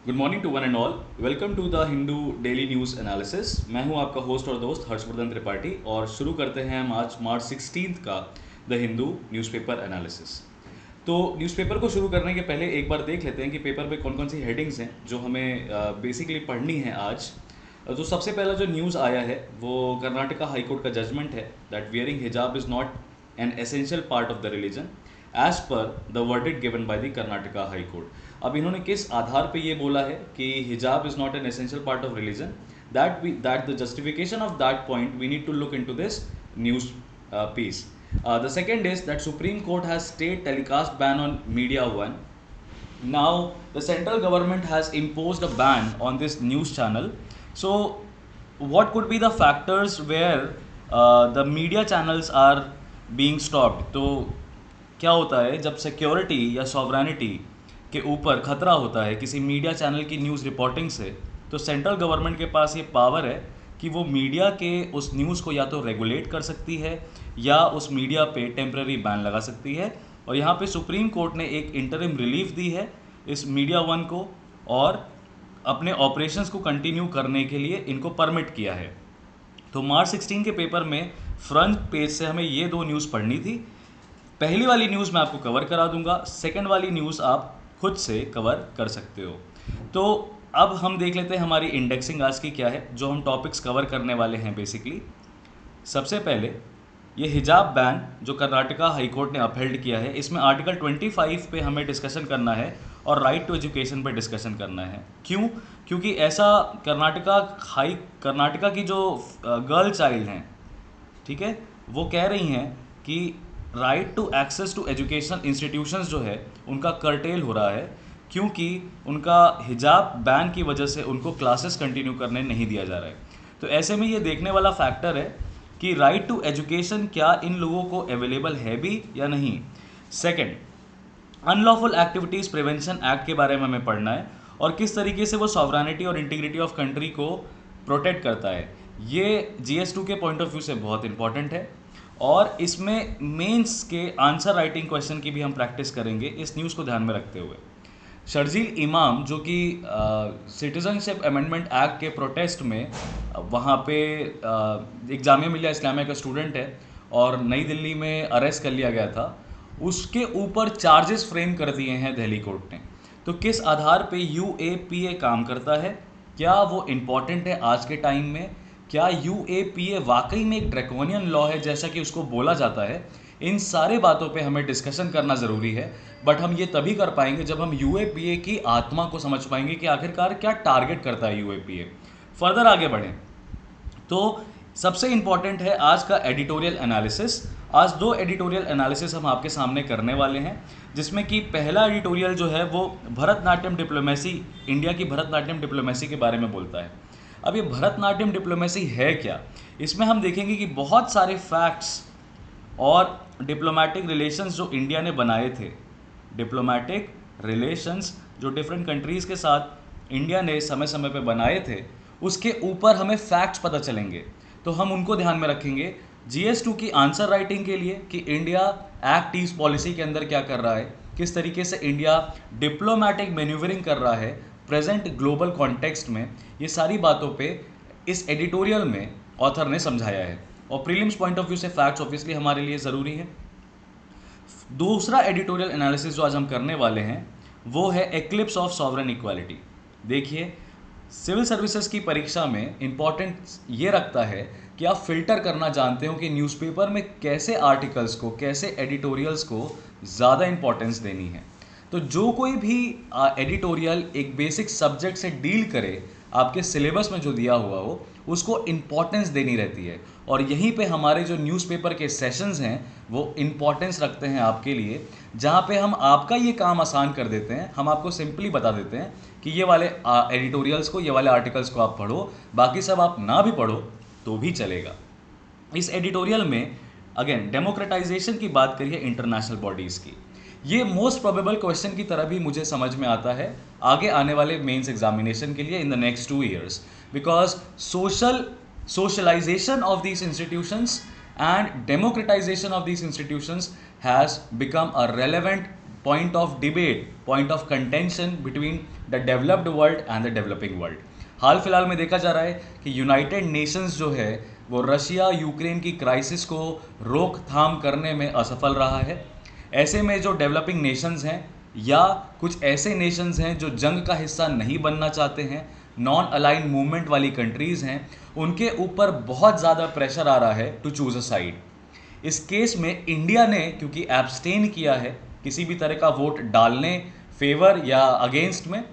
Good morning to one and all. Welcome to the Hindu daily news analysis. मैं हूं आपका host और दोस्त हर्षवर्धन त्रिपाठी और शुरू करते हैं हम आज मार्च 16 का द हिंदू न्यूज़पेपर एनालिसिस। तो न्यूज़पेपर को शुरू करने के पहले एक बार देख लेते हैं कि पेपर पे कौन कौन सी हेडिंग्स हैं जो हमें बेसिकली पढ़नी है आज। तो सबसे पहला जो न्यूज़ आया है वो कर्नाटका हाई कोर्ट का जजमेंट है दैट वियरिंग हिजाब is not an essential part of the religion as per the verdict given by the Karnataka high court. अब इन्होंने किस आधार पे ये बोला है कि हिजाब is not an essential part of religion, that the justification of that point we need to look into this news piece. The second is that Supreme Court has stayed telecast ban on Media One. Now the central government has imposed a ban on this news channel. So what could be the factors where the media channels are being stopped? तो क्या होता है जब security या sovereignty के ऊपर खतरा होता है किसी मीडिया चैनल की न्यूज़ रिपोर्टिंग से, तो सेंट्रल गवर्नमेंट के पास ये पावर है कि वो मीडिया के उस न्यूज़ को या तो रेगुलेट कर सकती है या उस मीडिया पे टेम्पररी बैन लगा सकती है। और यहाँ पे सुप्रीम कोर्ट ने एक इंटरिम रिलीफ दी है इस मीडिया वन को और अपने ऑपरेशंस को कंटिन्यू करने के लिए इनको परमिट किया है। तो मार्च 16 के पेपर में फ्रंट पेज से हमें ये दो न्यूज़ पढ़नी थी। पहली वाली न्यूज़ मैं आपको कवर करा दूंगा, सेकंड वाली न्यूज़ आप खुद से कवर कर सकते हो। तो अब हम देख लेते हैं हमारी इंडेक्सिंग आज की क्या है, जो हम टॉपिक्स कवर करने वाले हैं बेसिकली। सबसे पहले ये हिजाब बैन जो कर्नाटका हाई कोर्ट ने अपहेल्ड किया है, इसमें आर्टिकल 25 पे हमें डिस्कशन करना है और राइट टू एजुकेशन पे डिस्कशन करना है। क्यों? क्योंकि ऐसा कर्नाटका की जो गर्ल चाइल्ड हैं, ठीक है, वो कह रही हैं कि right to access to education institutions जो है उनका कर्टेल हो रहा है क्योंकि उनका हिजाब बैन की वजह से उनको क्लासेस कंटिन्यू करने नहीं दिया जा रहा है। तो ऐसे में ये देखने वाला फैक्टर है कि राइट टू एजुकेशन क्या इन लोगों को अवेलेबल है भी या नहीं। Second, unlawful activities prevention act के बारे में हमें पढ़ना है और किस तरीके से वो सॉवरेनिटी और इंटीग्रिटी ऑफ कंट्री को प्रोटेक्ट करता है। ये GS2 के पॉइंट ऑफ व्यू से बहुत इंपॉर्टेंट है और इसमें मेंस के आंसर राइटिंग क्वेश्चन की भी हम प्रैक्टिस करेंगे इस न्यूज़ को ध्यान में रखते हुए। शर्जील इमाम जो कि सिटीजनशिप अमेंडमेंट एक्ट के प्रोटेस्ट में वहाँ पे एक जामिया मिलिया इस्लामिया का स्टूडेंट है और नई दिल्ली में अरेस्ट कर लिया गया था, उसके ऊपर चार्जेस फ्रेम कर दिए हैं दिल्ली कोर्ट ने। तो किस आधार पे UAPA काम करता है, क्या वो इम्पॉर्टेंट है आज के टाइम में, क्या UAPA वाकई में एक ड्रैकोनियन लॉ है जैसा कि उसको बोला जाता है, इन सारे बातों पे हमें डिस्कशन करना ज़रूरी है। बट हम ये तभी कर पाएंगे जब हम UAPA की आत्मा को समझ पाएंगे कि आखिरकार क्या टारगेट करता है UAPA। फर्दर आगे बढ़ें तो सबसे इंपॉर्टेंट है आज का एडिटोरियल एनालिसिस। आज दो एडिटोरियल एनालिसिस हम आपके सामने करने वाले हैं, जिसमें कि पहला एडिटोरियल जो है वो भरतनाट्यम डिप्लोमेसी, इंडिया की भरतनाट्यम डिप्लोमेसी के बारे में बोलता है। अब ये भरतनाट्यम डिप्लोमेसी है क्या, इसमें हम देखेंगे कि बहुत सारे फैक्ट्स और डिप्लोमेटिक रिलेशंस जो इंडिया ने बनाए थे, डिप्लोमेटिक रिलेशंस जो डिफरेंट कंट्रीज़ के साथ इंडिया ने समय समय पे बनाए थे, उसके ऊपर हमें फैक्ट्स पता चलेंगे। तो हम उनको ध्यान में रखेंगे GS2 की आंसर राइटिंग के लिए कि इंडिया एक्ट ईस्ट पॉलिसी के अंदर क्या कर रहा है, किस तरीके से इंडिया डिप्लोमेटिक मैन्यूवरिंग कर रहा है प्रेजेंट ग्लोबल कॉन्टेक्स्ट में। ये सारी बातों पे इस एडिटोरियल में ऑथर ने समझाया है और प्रीलिम्स पॉइंट ऑफ व्यू से फैक्ट्स ऑब्वियसली हमारे लिए ज़रूरी है। दूसरा एडिटोरियल एनालिसिस जो आज हम करने वाले हैं वो है एक्लिप्स ऑफ सॉवरेन इक्वालिटी। देखिए, सिविल सर्विसेज की परीक्षा में इंपॉर्टेंट ये रखता है कि आप फिल्टर करना जानते हो कि न्यूज़पेपर में कैसे आर्टिकल्स को, कैसे एडिटोरियल्स को ज़्यादा इंपॉर्टेंस देनी है। तो जो कोई भी एडिटोरियल एक बेसिक सब्जेक्ट से डील करे, आपके सिलेबस में जो दिया हुआ हो उसको इम्पॉर्टेंस देनी रहती है। और यहीं पे हमारे जो न्यूज़पेपर के सेशंस हैं वो इम्पॉर्टेंस रखते हैं आपके लिए, जहाँ पे हम आपका ये काम आसान कर देते हैं। हम आपको सिंपली बता देते हैं कि ये वाले एडिटोरियल्स को, ये वाले आर्टिकल्स को आप पढ़ो, बाकी सब आप ना भी पढ़ो तो भी चलेगा। इस एडिटोरियल में अगेन डेमोक्रेटाइजेशन की बात करिए इंटरनेशनल बॉडीज़ की। ये मोस्ट प्रोबेबल क्वेश्चन की तरह भी मुझे समझ में आता है आगे आने वाले मेंस एग्जामिनेशन के लिए in the next 2 years, because socialization of these institutions and democratization of these institutions has become a relevant point of debate, point of contention between the developed world and the developing world. हाल फिलहाल में देखा जा रहा है कि United Nations जो है वो रशिया यूक्रेन की क्राइसिस को रोकथाम करने में असफल रहा है। ऐसे में जो डेवलपिंग नेशंस हैं या कुछ ऐसे नेशंस हैं जो जंग का हिस्सा नहीं बनना चाहते हैं, नॉन अलाइन मूवमेंट वाली कंट्रीज़ हैं, उनके ऊपर बहुत ज़्यादा प्रेशर आ रहा है टू चूज़ अ साइड। इस केस में इंडिया ने क्योंकि एब्सटेन किया है किसी भी तरह का वोट डालने फेवर या अगेंस्ट में,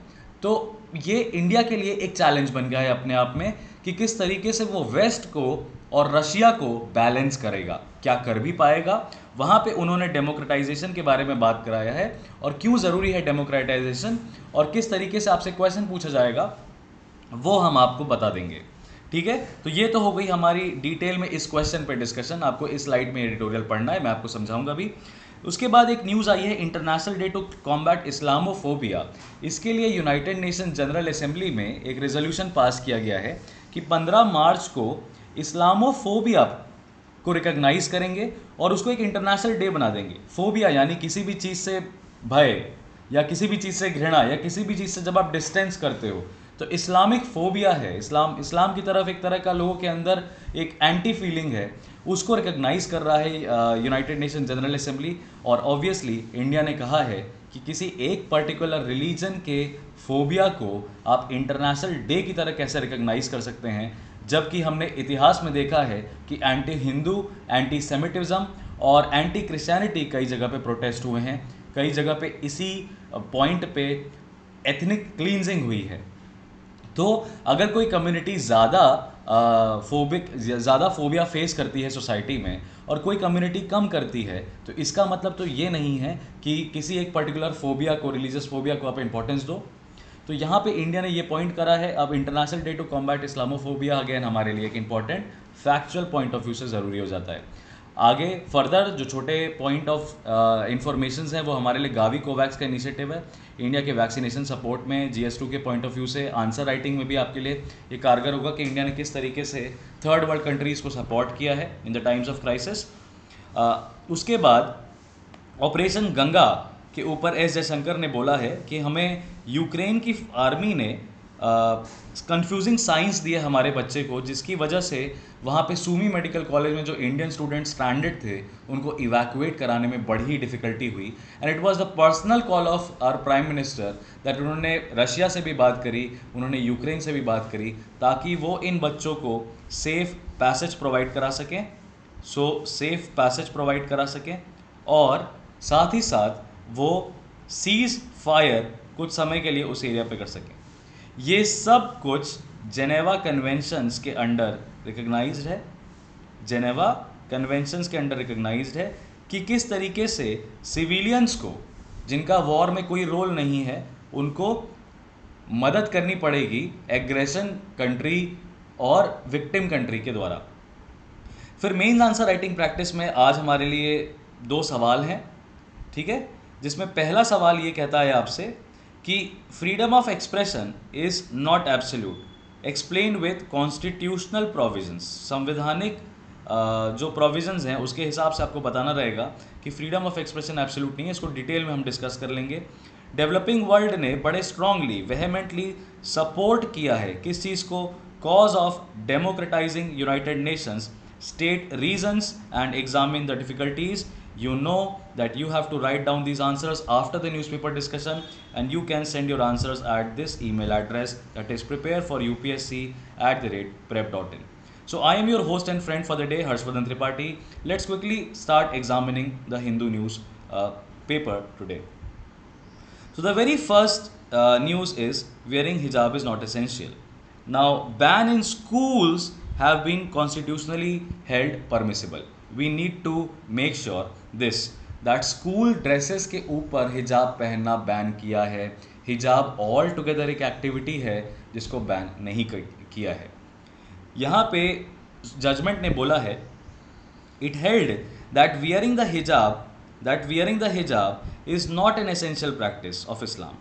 तो ये इंडिया के लिए एक चैलेंज बन गया है अपने आप में कि किस तरीके से वो वेस्ट को और रशिया को बैलेंस करेगा, क्या कर भी पाएगा। वहाँ पे उन्होंने डेमोक्रेटाइजेशन के बारे में बात कराया है और क्यों ज़रूरी है डेमोक्रेटाइजेशन और किस तरीके से आपसे क्वेश्चन पूछा जाएगा वो हम आपको बता देंगे। ठीक है, तो ये तो हो गई हमारी डिटेल में इस क्वेश्चन पे डिस्कशन। आपको इस स्लाइड में एडिटोरियल पढ़ना है, मैं आपको समझाऊंगा भी। उसके बाद एक न्यूज़ आई है, international day to combat Islamophobia. इसके लिए यूनाइटेड नेशन जनरल असेंबली में एक रेजोल्यूशन पास किया गया है कि 15 मार्च को इस्लामोफोबिया को रिकॉग्नाइज करेंगे और उसको एक इंटरनेशनल डे बना देंगे। फोबिया यानी किसी भी चीज़ से भय या किसी भी चीज़ से घृणा या किसी भी चीज़ से जब आप डिस्टेंस करते हो, तो इस्लामिक फोबिया है, इस्लाम की तरफ एक तरह का लोगों के अंदर एक एंटी फीलिंग है, उसको रिकॉग्नाइज कर रहा है यूनाइटेड नेशन जनरल असेंबली। और ऑब्वियसली इंडिया ने कहा है कि किसी एक पर्टिकुलर रिलीजन के फोबिया को आप इंटरनेशनल डे की तरह कैसे रिकॉग्नाइज कर सकते हैं, जबकि हमने इतिहास में देखा है कि एंटी हिंदू, एंटी सेमिटिज्म और एंटी क्रिश्चियनिटी कई जगह पे प्रोटेस्ट हुए हैं, कई जगह पे इसी पॉइंट पे एथनिक क्लींजिंग हुई है। तो अगर कोई कम्युनिटी ज़्यादा फोबिया फेस करती है सोसाइटी में और कोई कम्युनिटी कम करती है, तो इसका मतलब तो ये नहीं है कि किसी एक पर्टिकुलर फोबिया को, रिलीजियस फोबिया को आप इंपॉर्टेंस दो। तो यहाँ पे इंडिया ने ये पॉइंट करा है। अब international day to combat Islamophobia again हमारे लिए एक important factual point of view से ज़रूरी हो जाता है। आगे फर्दर जो छोटे पॉइंट ऑफ इंफॉर्मेशन हैं वो हमारे लिए गावी कोवैक्स का इनिशिएटिव है। इंडिया के वैक्सीनेशन सपोर्ट में GS2 के पॉइंट ऑफ व्यू से आंसर राइटिंग में भी आपके लिए ये कारगर होगा कि इंडिया ने किस तरीके से थर्ड वर्ल्ड कंट्रीज़ को सपोर्ट किया है in the times of crisis. उसके बाद ऑपरेशन गंगा के ऊपर S जयशंकर ने बोला है कि हमें यूक्रेन की आर्मी ने कंफ्यूजिंग साइंस दिए हमारे बच्चे को, जिसकी वजह से वहाँ पे सूमी मेडिकल कॉलेज में जो इंडियन स्टूडेंट स्ट्रैंडेड थे उनको इवैक्यूएट कराने में बड़ी डिफ़िकल्टी हुई। And it was the personal call of our prime minister that उन्होंने रशिया से भी बात करी, उन्होंने यूक्रेन से भी बात करी, ताकि वो इन बच्चों को सेफ़ पैसेज प्रोवाइड करा सकें, सेफ़ पैसेज प्रोवाइड करा सकें और साथ ही साथ वो सीज़ फायर कुछ समय के लिए उस एरिया पे कर सकें। ये सब कुछ जेनेवा कन्वेंशंस के अंडर रिकग्नाइज्ड है, जेनेवा कन्वेंशंस के अंडर रिकग्नाइज्ड है कि किस तरीके से सिविलियंस को, जिनका वॉर में कोई रोल नहीं है, उनको मदद करनी पड़ेगी एग्रेशन कंट्री और विक्टिम कंट्री के द्वारा। फिर मेंस आंसर राइटिंग प्रैक्टिस में आज हमारे लिए 2 सवाल हैं, ठीक है, जिसमें पहला सवाल ये कहता है आपसे कि freedom of expression is not absolute, explain with constitutional provisions. संवैधानिक जो प्रोविजंस हैं उसके हिसाब से आपको बताना रहेगा कि फ्रीडम ऑफ एक्सप्रेशन एब्सोल्यूट नहीं है। इसको डिटेल में हम डिस्कस कर लेंगे। डेवलपिंग वर्ल्ड ने बड़े स्ट्रांगली वेहेमेंटली सपोर्ट किया है किस चीज़ को, cause of democratising United Nations, state reasons and examine the difficulties. You know that you have to write down these answers after the newspaper discussion, and you can send your answers at this email address, that is prepareforupsc@prep.in. So I am your host and friend for the day, Harshvardhan Tripathi. Let's quickly start examining the Hindu news paper today. So the very first news is wearing hijab is not essential. Now ban in schools have been constitutionally held permissible. We need to make sure this that school dresses के ऊपर हिजाब पहनना ban किया है। हिजाब all together एक activity है जिसको बैन नहीं किया है। यहाँ पे जजमेंट ने बोला है, it held that wearing the hijab is not an essential practice of Islam.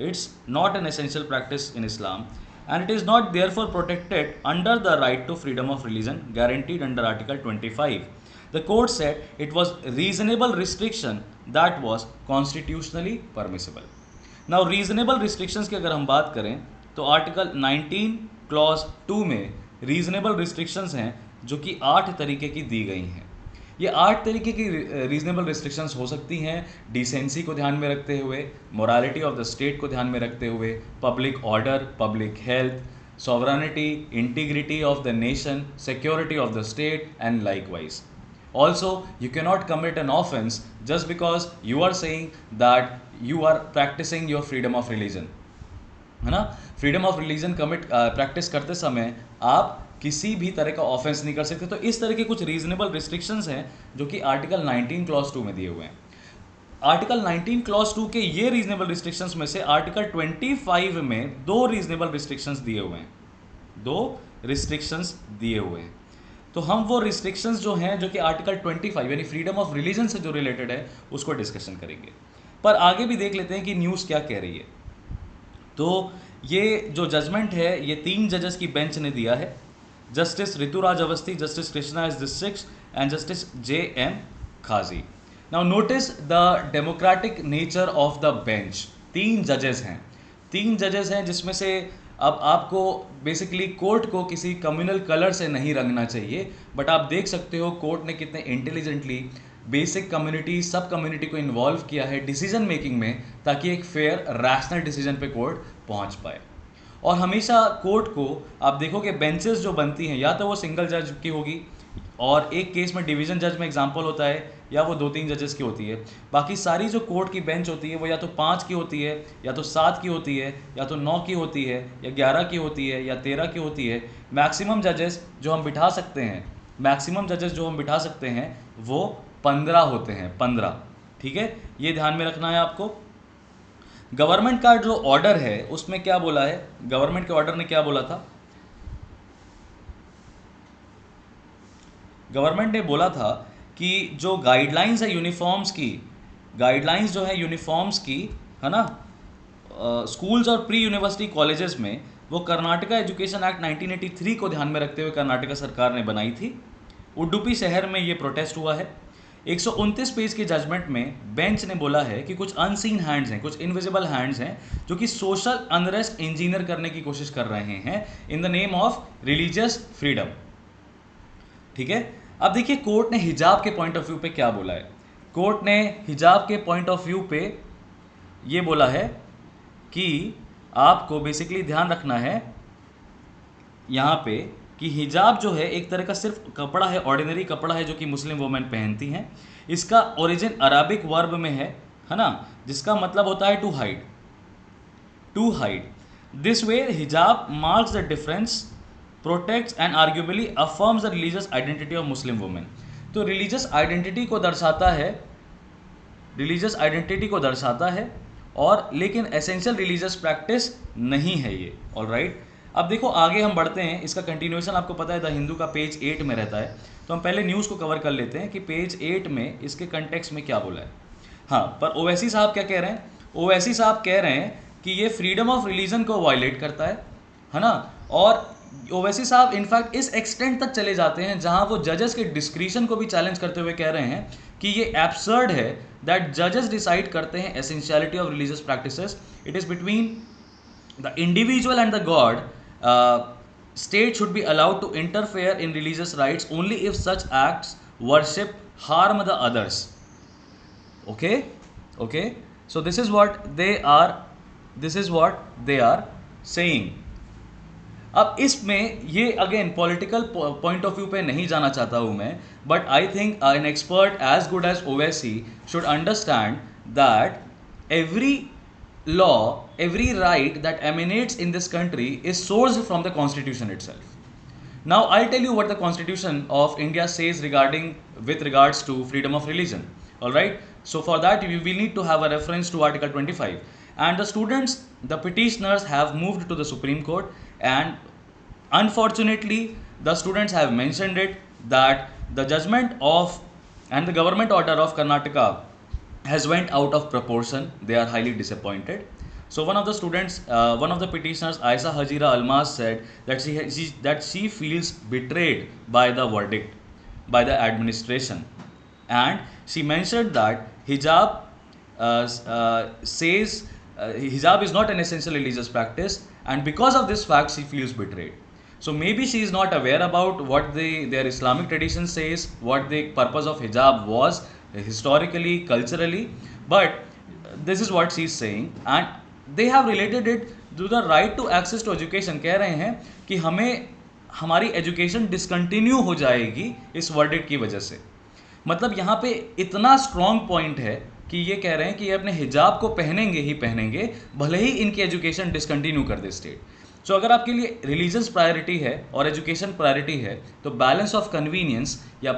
It's not an essential practice in Islam, and it is not therefore protected under the right to freedom of religion guaranteed under Article 25. The court said it was reasonable restriction that was constitutionally permissible. Now reasonable restrictions की अगर हम बात करें तो article 19 clause 2 में reasonable restrictions हैं जो कि 8 तरीके की दी गई हैं। ये 8 तरीके की रीजनेबल रिस्ट्रिक्शंस हो सकती हैं डिसेंसी को ध्यान में रखते हुए, मोरालिटी ऑफ द स्टेट को ध्यान में रखते हुए, public order, public health, sovereignty, integrity of the nation, security of the state, and likewise. Also, you cannot commit an offense just because you are saying that you are practicing your freedom of religion. है ना? Freedom of religion practice करते समय आप किसी भी तरह का offence नहीं कर सकते। तो इस तरह के कुछ रीजनेबल रिस्ट्रिक्शंस हैं जो कि आर्टिकल 19 क्लॉज 2 में दिए हुए हैं। आर्टिकल 19 क्लॉज 2 के ये रीजनेबल रिस्ट्रिक्शंस में से आर्टिकल 25 में 2 रीजनेबल रिस्ट्रिक्शंस दिए हुए हैं, 2 रिस्ट्रिक्शंस दिए हुए हैं। तो हम वो रिस्ट्रिक्शंस जो हैं जो कि आर्टिकल 25 यानी फ्रीडम ऑफ रिलीजन से जो रिलेटेड है उसको डिस्कशन करेंगे। पर आगे भी देख लेते हैं कि न्यूज़ क्या कह रही है। तो ये जो जजमेंट है ये 3 जजेस की बेंच ने दिया है, justice Rituraj Awasthi, justice Krishna S दिस्ट्रिक्ट and justice JM Khazi. Now notice the democratic nature of the bench. 3 जजेस हैं, 3 जजेस हैं जिसमें से अब आपको बेसिकली कोर्ट को किसी कम्युनल कलर से नहीं रंगना चाहिए, बट आप देख सकते हो कोर्ट ने कितने इंटेलिजेंटली बेसिक कम्युनिटी, सब कम्युनिटी को इन्वॉल्व किया है डिसीजन मेकिंग में, ताकि एक फेयर रैशनल डिसीजन पे कोर्ट पहुंच पाए। और हमेशा कोर्ट को आप देखोगे बेंचेस जो बनती हैं या तो वो सिंगल जज की होगी और एक केस में डिवीजन जज में एग्जाम्पल होता है, या वो 2-3 जजेस की होती है। बाकी सारी जो कोर्ट की बेंच होती है वो या तो 5 की होती है, या तो 7 की होती है, या तो 9 की होती है, या 11 की होती है, या 13 की होती है। मैक्सिमम जजेस जो हम बिठा सकते हैं, मैक्सिमम जजेस जो हम बिठा सकते हैं वो 15 होते हैं, 15। ठीक है, ये ध्यान में रखना है आपको। गवर्नमेंट का जो ऑर्डर है उसमें क्या बोला है, गवर्नमेंट के ऑर्डर ने क्या बोला था, गवर्नमेंट ने बोला था कि जो गाइडलाइंस है यूनिफॉर्म्स की, गाइडलाइंस जो है यूनिफॉर्म्स की, है ना, स्कूल्स और प्री यूनिवर्सिटी कॉलेजेस में, वो कर्नाटका एजुकेशन एक्ट 1983 को ध्यान में रखते हुए कर्नाटका सरकार ने बनाई थी। उडुपी शहर में ये प्रोटेस्ट हुआ है। 129 पेज के जजमेंट में बेंच ने बोला है कि कुछ अनसीन हैंड्स हैं, कुछ इनविजिबल हैंड्स हैं जो कि सोशल अनरेस्ट इंजीनियर करने की कोशिश कर रहे हैं in the name of religious freedom. ठीक है, अब देखिए कोर्ट ने हिजाब के पॉइंट ऑफ व्यू पे क्या बोला है। कोर्ट ने हिजाब के पॉइंट ऑफ व्यू पे ये बोला है कि आपको बेसिकली ध्यान रखना है यहाँ पे कि हिजाब जो है एक तरह का सिर्फ कपड़ा है, ऑर्डिनरी कपड़ा है जो कि मुस्लिम वुमेन पहनती हैं। इसका ओरिजिन अरबिक वर्ब में है ना, जिसका मतलब होता है to hide, to hide. This way hijab marks the difference, protects and arguably affirms the religious identity of Muslim women. तो रिलीजियस आइडेंटिटी को दर्शाता है, रिलीजियस आइडेंटिटी को दर्शाता है, और लेकिन एसेंशियल रिलीजियस प्रैक्टिस नहीं है ये। ऑलराइट, अब देखो आगे हम बढ़ते हैं, इसका कंटिन्यूएशन आपको पता है द हिंदू का पेज 8 में रहता है, तो हम पहले न्यूज़ को कवर कर लेते हैं कि पेज 8 में इसके कंटेक्स्ट में क्या बोला है। हाँ, पर ओवैसी साहब क्या कह रहे हैं, ओवैसी साहब कह रहे हैं कि ये फ्रीडम ऑफ रिलीजन को वायलेट करता है ना, और ओवैसी साहब इनफैक्ट इस एक्सटेंट तक चले जाते हैं जहां वो जजेस के डिस्क्रिशन को भी चैलेंज करते हुए कह रहे हैं कि ये एब्सर्ड है दैट जजेस डिसाइड करते हैं essentiality of religious practices, it is between the individual and the God, state should be allowed to interfere in religious rights only if such acts worship harm the others. Okay, so this is what they are saying. अब इसमें ये again political point of view पे नहीं जाना चाहता हूँ मैं, but I think an expert as good as Owaisi should understand that every law, every right that emanates in this country is sourced from the constitution itself. Now I'll tell you what the constitution of India says with regards to freedom of religion. All right, so for that we will need to have a reference to article 25, and the students, the petitioners have moved to the Supreme Court, and unfortunately the students have mentioned it that the judgment of and the government order of Karnataka has went out of proportion. They are highly disappointed. So one of the students, one of the petitioners, Aisa Hajira Almaz, said that she feels betrayed by the verdict. by the administration. And she mentioned that hijab says hijab is not an essential religious practice, and because of this fact she feels betrayed. So maybe she is not aware about what their Islamic tradition says, what the purpose of hijab was historically, culturally, but this is what she is saying, and they have related it to the right to access to education. कह रहे हैं कि हमें हमारी education discontinue हो जाएगी इस verdict की वजह से। मतलब यहाँ पे इतना स्ट्रॉन्ग पॉइंट है कि ये कह रहे हैं कि ये अपने हिजाब को पहनेंगे ही पहनेंगे, भले ही इनकी एजुकेशन डिसकंटिन्यू कर दे स्टेट। सो अगर आपके लिए रिलीजियस प्रायोरिटी है और एजुकेशन प्रायोरिटी है, तो बैलेंस ऑफ कन्वीनियंस या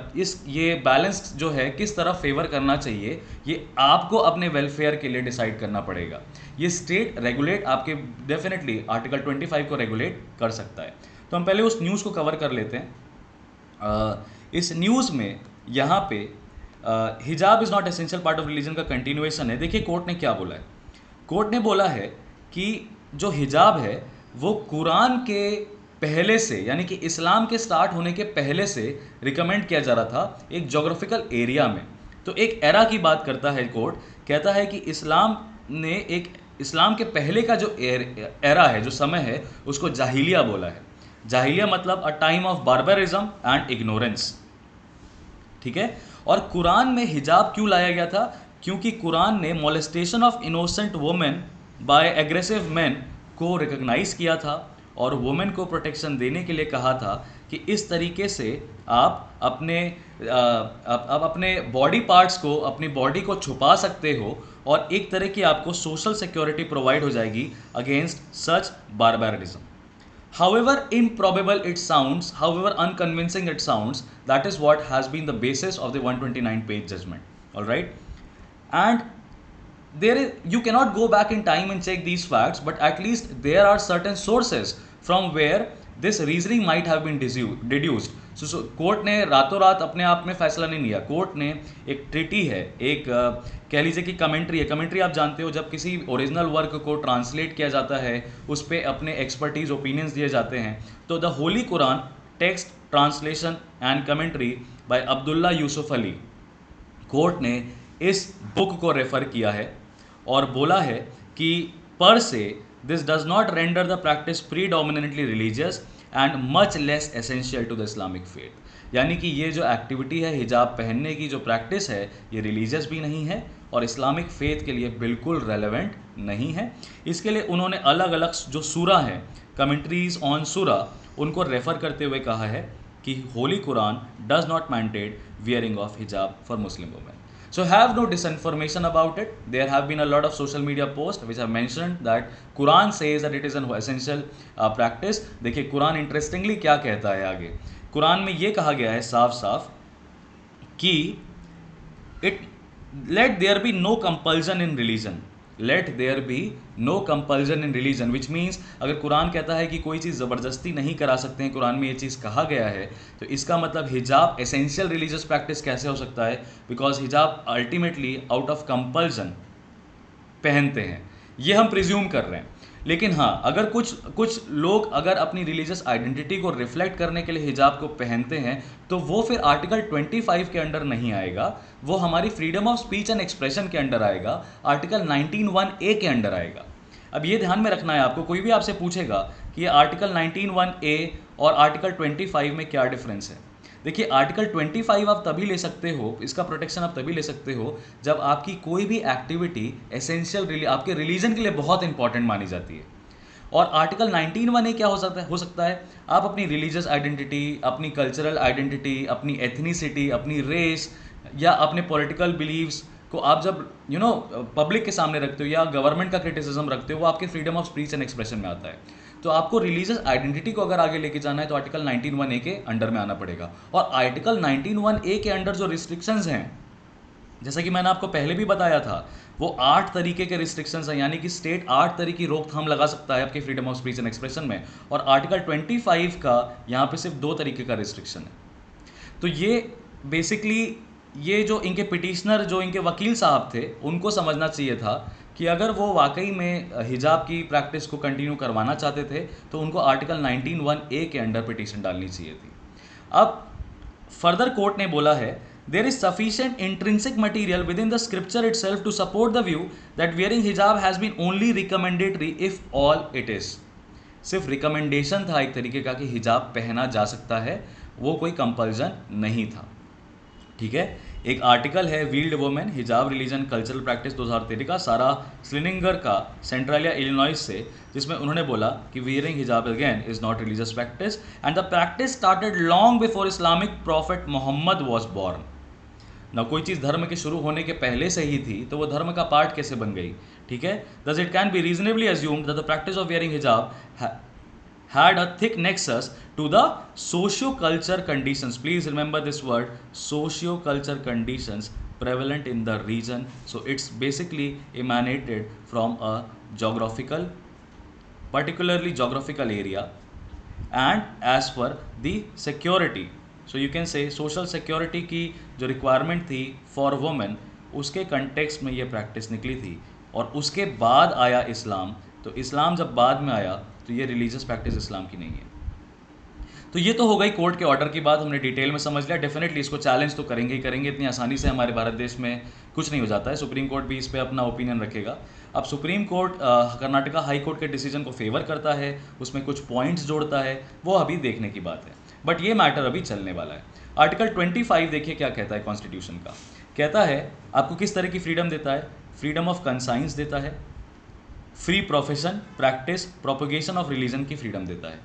ये बैलेंस जो है किस तरफ फेवर करना चाहिए, ये आपको अपने वेलफेयर के लिए डिसाइड करना पड़ेगा। ये स्टेट रेगुलेट आपके डेफिनेटली आर्टिकल 25 को रेगुलेट कर सकता है। तो हम पहले उस न्यूज़ को कवर कर लेते हैं। इस न्यूज़ में यहाँ पे हिजाब is not essential part of religion का कंटिन्यूएशन है। देखिए कोर्ट ने क्या बोला है। कोर्ट ने बोला है कि जो हिजाब है वो कुरान के पहले से, यानी कि इस्लाम के स्टार्ट होने के पहले से रिकमेंड किया जा रहा था एक जोग्राफिकल एरिया में। तो एक एरा की बात करता है कोर्ट, कहता है कि इस्लाम के पहले का जो एरा है, जो समय है, उसको जाहिलिया बोला है। जाहिलिया मतलब a time of barbarism and ignorance, ठीक है। और कुरान में हिजाब क्यों लाया गया था? क्योंकि कुरान ने molestation of innocent women bye aggressive man को रिकॉग्नाइज किया था और वुमेन को प्रोटेक्शन देने के लिए कहा था कि इस तरीके से आप अपने बॉडी पार्ट्स को, अपनी बॉडी को छुपा सकते हो और एक तरह की आपको सोशल सिक्योरिटी प्रोवाइड हो जाएगी against such barbarism. However improbable it sounds, however unconvincing it sounds, that is what has been the basis of the 129-page judgment. All right, and you cannot go back in time and check these facts, but at least there are certain sources from where this reasoning might have been deduced. So court ने रातों रात अपने आप में फैसला नहीं लिया। Court ने एक ट्रिटी है, एक कह लीजिए कि कमेंट्री है। कमेंट्री आप जानते हो, जब किसी ओरिजिनल वर्क को ट्रांसलेट किया जाता है, उस पर अपने एक्सपर्टीज ओपिनियंस दिए जाते हैं। तो the holy Quran text translation and commentary by Abdullah Yusuf Ali, court ने इस बुक को रेफर किया है और बोला है कि per se this does not render the practice predominantly religious and much less essential to the Islamic faith. यानी कि ये जो एक्टिविटी है, हिजाब पहनने की जो प्रैक्टिस है, ये रिलीजियस भी नहीं है और इस्लामिक फेथ के लिए बिल्कुल रेलेवेंट नहीं है। इसके लिए उन्होंने अलग अलग जो सूरा है, कमेंट्रीज ऑन सूरा, उनको रेफर करते हुए कहा है कि holy Quran does not mandate wearing of hijab for Muslim women. So have no disinformation about it. There have been a lot of social media posts which have mentioned that Quran says that it is an essential practice. देखिए Quran interestingly क्या कहता है आगे। कुरान में ये कहा गया है साफ साफ कि let there be no compulsion in religion. Let there be no compulsion in religion, which means अगर कुरान कहता है कि कोई चीज़ ज़बरदस्ती नहीं करा सकते हैं, कुरान में ये चीज़ कहा गया है, तो इसका मतलब हिजाब एसेंशियल रिलीजियस प्रैक्टिस कैसे हो सकता है? बिकॉज हिजाब अल्टीमेटली आउट ऑफ कंपल्सन पहनते हैं, ये हम प्रिज्यूम कर रहे हैं। लेकिन हाँ, अगर कुछ लोग अगर अपनी रिलीजियस आइडेंटिटी को रिफ्लेक्ट करने के लिए हिजाब को पहनते हैं, तो वो फिर आर्टिकल 25 के अंडर नहीं आएगा, वो हमारी freedom of speech and expression के अंडर आएगा, आर्टिकल 19(1)(a) के अंडर आएगा। अब ये ध्यान में रखना है आपको, कोई भी आपसे पूछेगा कि ये आर्टिकल 19(1)(a) और आर्टिकल 25 में क्या डिफरेंस है। देखिए आर्टिकल 25 आप तभी ले सकते हो, इसका प्रोटेक्शन आप तभी ले सकते हो जब आपकी कोई भी एक्टिविटी एसेंशियल आपके रिलीजन के लिए बहुत इंपॉर्टेंट मानी जाती है। और आर्टिकल 19(1)(a) क्या हो सकता है? आप अपनी रिलीजियस आइडेंटिटी, अपनी कल्चरल आइडेंटिटी, अपनी एथनिसिटी, अपनी रेस या अपने पॉलिटिकल बिलीव्स को आप जब पब्लिक के सामने रखते हो या गवर्नमेंट का क्रिटिसिज्म रखते हो, वो आपके freedom of speech and expression में आता है। तो आपको रिलीजियस आइडेंटिटी को अगर आगे लेके जाना है तो आर्टिकल 19(1)(a) के अंडर में आना पड़ेगा। और आर्टिकल 19(1)(a) के अंडर जो रिस्ट्रिक्शंस हैं, जैसा कि मैंने आपको पहले भी बताया था, वो 8 तरीके के रिस्ट्रिक्शंस हैं, यानी कि स्टेट 8 तरीके की रोकथाम लगा सकता है आपके freedom of speech and expression में, और आर्टिकल 25 का यहाँ पे सिर्फ 2 तरीके का रिस्ट्रिक्शन है। तो ये बेसिकली ये जो इनके पिटिशनर, जो इनके वकील साहब थे, उनको समझना चाहिए था कि अगर वो वाकई में हिजाब की प्रैक्टिस को कंटिन्यू करवाना चाहते थे तो उनको आर्टिकल 19(1)(a) के अंडर पिटीशन डालनी चाहिए थी। अब फर्दर कोर्ट ने बोला है, there is sufficient intrinsic material within the scripture itself to support the view that wearing hijab has been only recommendatory if all it is. सिर्फ recommendation था एक तरीके का कि हिजाब पहना जा सकता है, वो कोई कंपल्जन नहीं था। ठीक है, एक आर्टिकल है वील्ड वुमेन हिजाब रिलीजन कल्चरल प्रैक्टिस 2013 का, सारा स्लिनिंगर का, सेंट्रलिया इलिनॉइस से, जिसमें उन्होंने बोला कि वियरिंग हिजाब again is not religious practice and the practice started long before Islamic prophet Muhammad was born. ना कोई चीज़ धर्म के शुरू होने के पहले से ही थी तो वो धर्म का पार्ट कैसे बन गई? ठीक है, thus it can be reasonably assumed that the practice of wearing हिजाब had a thick nexus to the socio-culture conditions. Please remember this word, socio-culture conditions prevalent in the region. So it's basically emanated from a geographical, particularly geographical area, and as per the security. So you can say social security की जो requirement थी for women, उसके context में ये practice निकली थी, और उसके बाद आया इस्लाम। तो इस्लाम जब बाद में आया तो ये रिलीजियस प्रैक्टिस इस्लाम की नहीं है। तो ये तो हो गई कोर्ट के ऑर्डर की बात, हमने डिटेल में समझ लिया। डेफिनेटली इसको चैलेंज तो करेंगे ही करेंगे, इतनी आसानी से हमारे भारत देश में कुछ नहीं हो जाता है। सुप्रीम कोर्ट भी इस पर अपना ओपिनियन रखेगा। अब supreme court Karnataka high court के डिसीजन को फेवर करता है, उसमें कुछ पॉइंट्स जोड़ता है, वो अभी देखने की बात है, बट ये मैटर अभी चलने वाला है। आर्टिकल 25 देखिए क्या कहता है कॉन्स्टिट्यूशन का। कहता है आपको किस तरह की फ्रीडम देता है, फ्रीडम ऑफ कंसाइंस देता है, free profession, practice, propagation of religion की फ्रीडम देता है।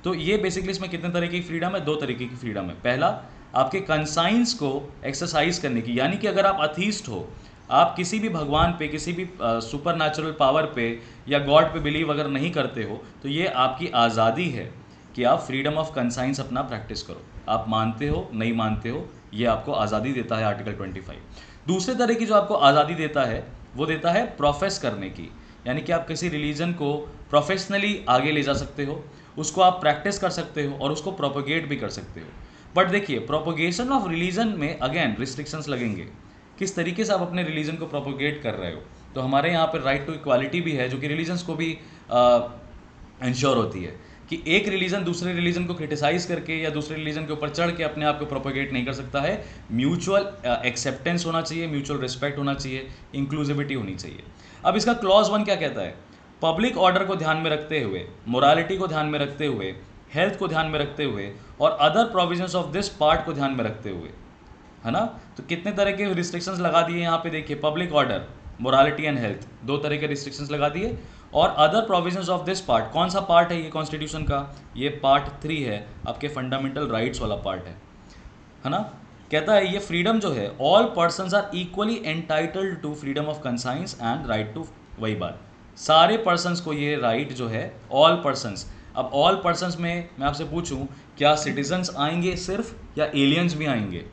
तो ये बेसिकली इसमें कितने तरीके की फ्रीडम है? 2 तरीके की फ्रीडम है। पहला, आपके कंसाइंस को एक्सरसाइज करने की, यानी कि अगर आप अथीस्ट हो, आप किसी भी भगवान पे, किसी भी सुपर नेचुरल पावर पे या गॉड पे बिलीव अगर नहीं करते हो, तो ये आपकी आज़ादी है कि आप फ्रीडम ऑफ कंसाइंस अपना प्रैक्टिस करो। आप मानते हो नहीं मानते हो, ये आपको आज़ादी देता है आर्टिकल 25। दूसरे तरह की जो आपको आज़ादी देता है वो देता है प्रोफेस करने की, यानी कि आप किसी रिलीजन को प्रोफेशनली आगे ले जा सकते हो, उसको आप प्रैक्टिस कर सकते हो और उसको प्रोपोगेट भी कर सकते हो। बट देखिए, प्रोपोगेशन ऑफ रिलीजन में अगेन रिस्ट्रिक्शंस लगेंगे, किस तरीके से आप अपने रिलीजन को प्रोपोगेट कर रहे हो। तो हमारे यहाँ पर राइट टू इक्वालिटी भी है, जो कि रिलीजन्स को भी इंश्योर होती है कि एक रिलीजन दूसरे रिलीजन को क्रिटिसाइज करके या दूसरे रिलीजन के ऊपर चढ़ के अपने आप को प्रोपोगेट नहीं कर सकता है। म्यूचुअल एक्सेप्टेंस होना चाहिए, म्यूचुअल रिस्पेक्ट होना चाहिए, इंक्लूसिविटी होनी चाहिए। अब इसका क्लॉज 1 क्या कहता है? पब्लिक ऑर्डर को ध्यान में रखते हुए, मोरालिटी को ध्यान में रखते हुए, हेल्थ को ध्यान में रखते हुए और other provisions of this part को ध्यान में रखते हुए, है ना। तो कितने तरह के रिस्ट्रिक्शंस लगा दिए यहाँ पे देखिए, public order, morality and health, 2 तरह के रिस्ट्रिक्शंस लगा दिए। और other provisions of this part, कौन सा पार्ट है ये कॉन्स्टिट्यूशन का? ये पार्ट 3 है, आपके फंडामेंटल राइट्स वाला पार्ट है ना। कहता है ये फ्रीडम जो है, all persons are equally entitled to freedom of conscience and right to, वही बात, सारे पर्सन्स को ये राइट जो है, ऑल पर्सन्स। अब ऑल पर्सन्स में मैं आपसे पूछूं, क्या सिटीजन्स आएंगे सिर्फ, या एलियंस भी आएंगे,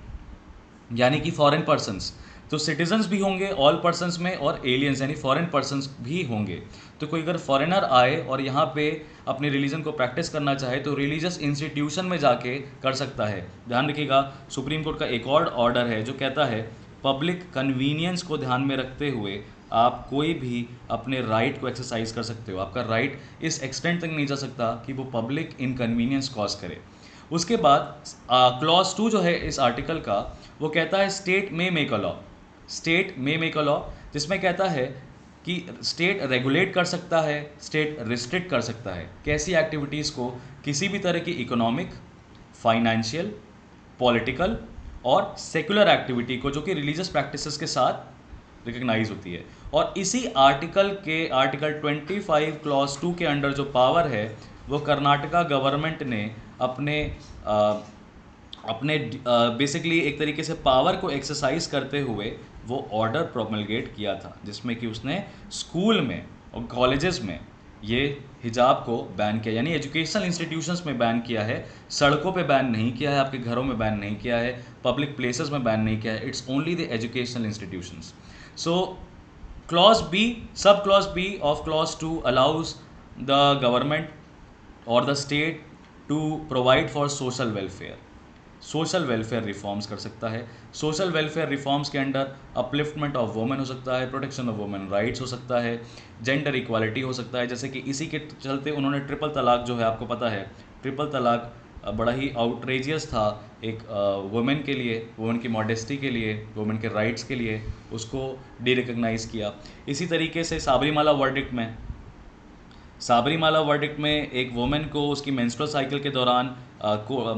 यानी कि फॉरेन पर्सन्स? तो सिटीजन्स भी होंगे ऑल पर्सन्स में और एलियंस यानी फॉरेन पर्सन्स भी होंगे। तो कोई अगर फॉरेनर आए और यहाँ पे अपने रिलीजन को प्रैक्टिस करना चाहे तो रिलीजियस इंस्टीट्यूशन में जाके कर सकता है। ध्यान रखिएगा, सुप्रीम कोर्ट का एक और ऑर्डर है जो कहता है पब्लिक कन्वीनियंस को ध्यान में रखते हुए आप कोई भी अपने राइट को एक्सरसाइज कर सकते हो। आपका राइट इस एक्सटेंट तक नहीं जा सकता कि वो पब्लिक इनकन्वीनियंस कॉज करे। उसके बाद क्लॉज 2 जो है इस आर्टिकल का, वो कहता है स्टेट में मेक अ लॉ, स्टेट में मेक अ लॉ, जिसमें कहता है कि स्टेट रेगुलेट कर सकता है, स्टेट रिस्ट्रिक्ट कर सकता है कैसी एक्टिविटीज़ को, किसी भी तरह की इकोनॉमिक, फाइनेंशियल, पॉलिटिकल और सेकुलर एक्टिविटी को जो कि रिलीजियस प्रैक्टिसेस के साथ रिकग्नाइज होती है। और इसी आर्टिकल के आर्टिकल 25 क्लॉज 2 के अंडर जो पावर है वो कर्नाटका गवर्नमेंट ने अपने बेसिकली एक तरीके से पावर को एक्सरसाइज करते हुए वो ऑर्डर प्रोमलगेट किया था, जिसमें कि उसने स्कूल में और कॉलेजेस में ये हिजाब को बैन किया, यानी एजुकेशनल इंस्टीट्यूशंस में बैन किया है, सड़कों पे बैन नहीं किया है, आपके घरों में बैन नहीं किया है, पब्लिक प्लेसेस में बैन नहीं किया है। It's only the educational institutions. So clause B, sub clause B of clause 2 allows the government और the state to provide for social welfare. Social welfare reforms कर सकता है। सोशल वेलफेयर रिफॉर्म्स के under upliftment of women हो सकता है, protection of women rights हो सकता है, जेंडर इक्वालिटी हो सकता है। जैसे कि इसी के चलते उन्होंने ट्रिपल तलाक जो है, आपको पता है ट्रिपल तलाक बड़ा ही आउटरेजियस था एक वुमेन के लिए, वुमेन की मॉडेस्टी के लिए, वुमेन के राइट्स के लिए, उसको डीरिकग्नाइज़ किया। इसी तरीके से साबरीमाला वर्डिक्ट में एक वुमेन को उसकी मेंस्ट्रुअल साइकिल के दौरान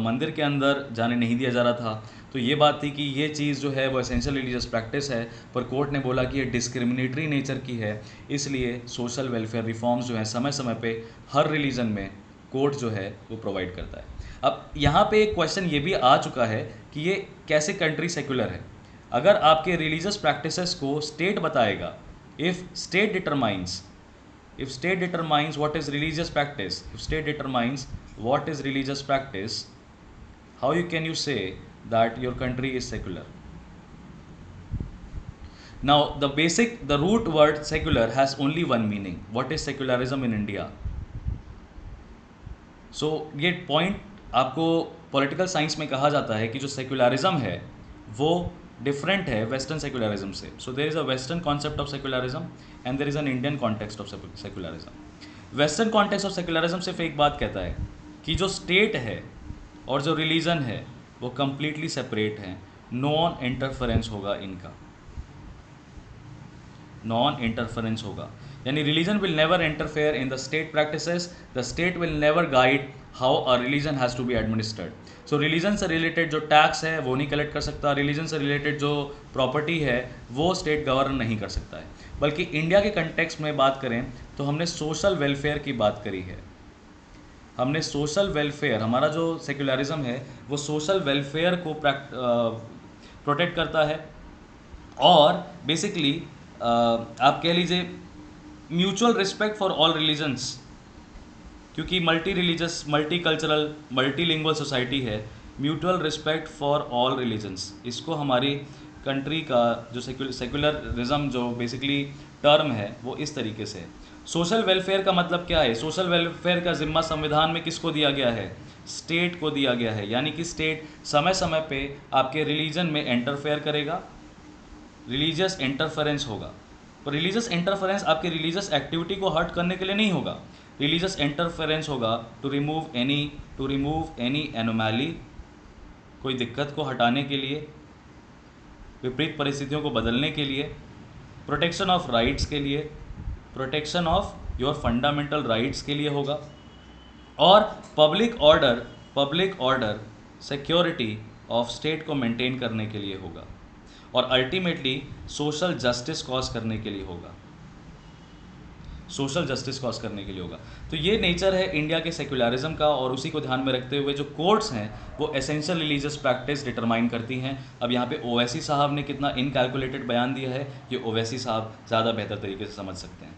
मंदिर के अंदर जाने नहीं दिया जा रहा था। तो ये बात थी कि ये चीज़ जो है वो एसेंशियल रिलीजियस प्रैक्टिस है, पर कोर्ट ने बोला कि ये डिस्क्रिमिनेटरी नेचर की है, इसलिए सोशल वेलफेयर रिफॉर्म्स जो हैं समय समय पे हर रिलीजन में कोर्ट जो है वो प्रोवाइड करता है। अब यहाँ पे एक क्वेश्चन ये भी आ चुका है कि ये कैसे कंट्री सेक्युलर है। अगर आपके रिलीजियस प्रैक्टिसेस को स्टेट बताएगा, if state determines what is religious practice, if state determines what is religious practice, how can you say that your country is secular? Now the root word secular has only one meaning. What is secularism in India? So ये point आपको political science में कहा जाता है कि जो secularism है वो डिफरेंट है वेस्टर्न सेक्युलरिज्म से। So there is a western concept of secularism and there is an Indian context of secularism. Western context of secularism सिर्फ एक बात कहता है कि जो स्टेट है और जो रिलीजन है वो कंप्लीटली सेपरेट हैं, नॉन इंटरफेरेंस होगा इनका, नॉन इंटरफेरेंस होगा। यानी religion will never interfere in the state practices, the state will never guide how a religion has to be administered. So religion से रिलेटेड जो टैक्स है वो नहीं कलेक्ट कर सकता, रिलीजन से रिलेटेड जो प्रॉपर्टी है वो स्टेट गवर्न नहीं कर सकता है। बल्कि इंडिया के कंटेक्स्ट में बात करें तो हमने सोशल वेलफेयर की बात करी है, हमने सोशल वेलफेयर, हमारा जो सेक्युलरिज्म है वो सोशल वेलफेयर को प्रोटेक्ट करता है। और बेसिकली आप कह लीजिए mutual respect for all religions, क्योंकि multi religious, multi cultural, multilingual society है, mutual respect for all religions, इसको हमारी कंट्री का जो सेक्युलरिज्म जो बेसिकली टर्म है वो इस तरीके से है। सोशल वेलफेयर का मतलब क्या है? सोशल वेलफेयर का जिम्मा संविधान में किसको दिया गया है? स्टेट को दिया गया है। यानी कि स्टेट समय समय पे आपके रिलीजन में इंटरफेयर करेगा, रिलीजियस इंटरफेरेंस होगा। पर रिलीजियस इंटरफेरेंस आपके रिलीजियस एक्टिविटी को हर्ट करने के लिए नहीं होगा, रिलीजियस इंटरफेरेंस होगा टू रिमूव एनी एनोमैली, कोई दिक्कत को हटाने के लिए, विपरीत परिस्थितियों को बदलने के लिए, प्रोटेक्शन ऑफ राइट्स के लिए, protection of your fundamental rights के लिए होगा, और public order security of state को मेंटेन करने के लिए होगा, और अल्टीमेटली सोशल जस्टिस कॉज करने के लिए होगा, सोशल जस्टिस कॉज करने के लिए होगा। तो ये नेचर है इंडिया के सेक्युलरिज्म का, और उसी को ध्यान में रखते हुए जो कोर्ट्स हैं वो एसेंशियल रिलीजियस प्रैक्टिस डिटरमाइन करती हैं। अब यहाँ पे ओवैसी साहब ने कितना इनकैलकुलेटेड बयान दिया है, ये ओवैसी साहब ज़्यादा बेहतर तरीके से समझ सकते हैं।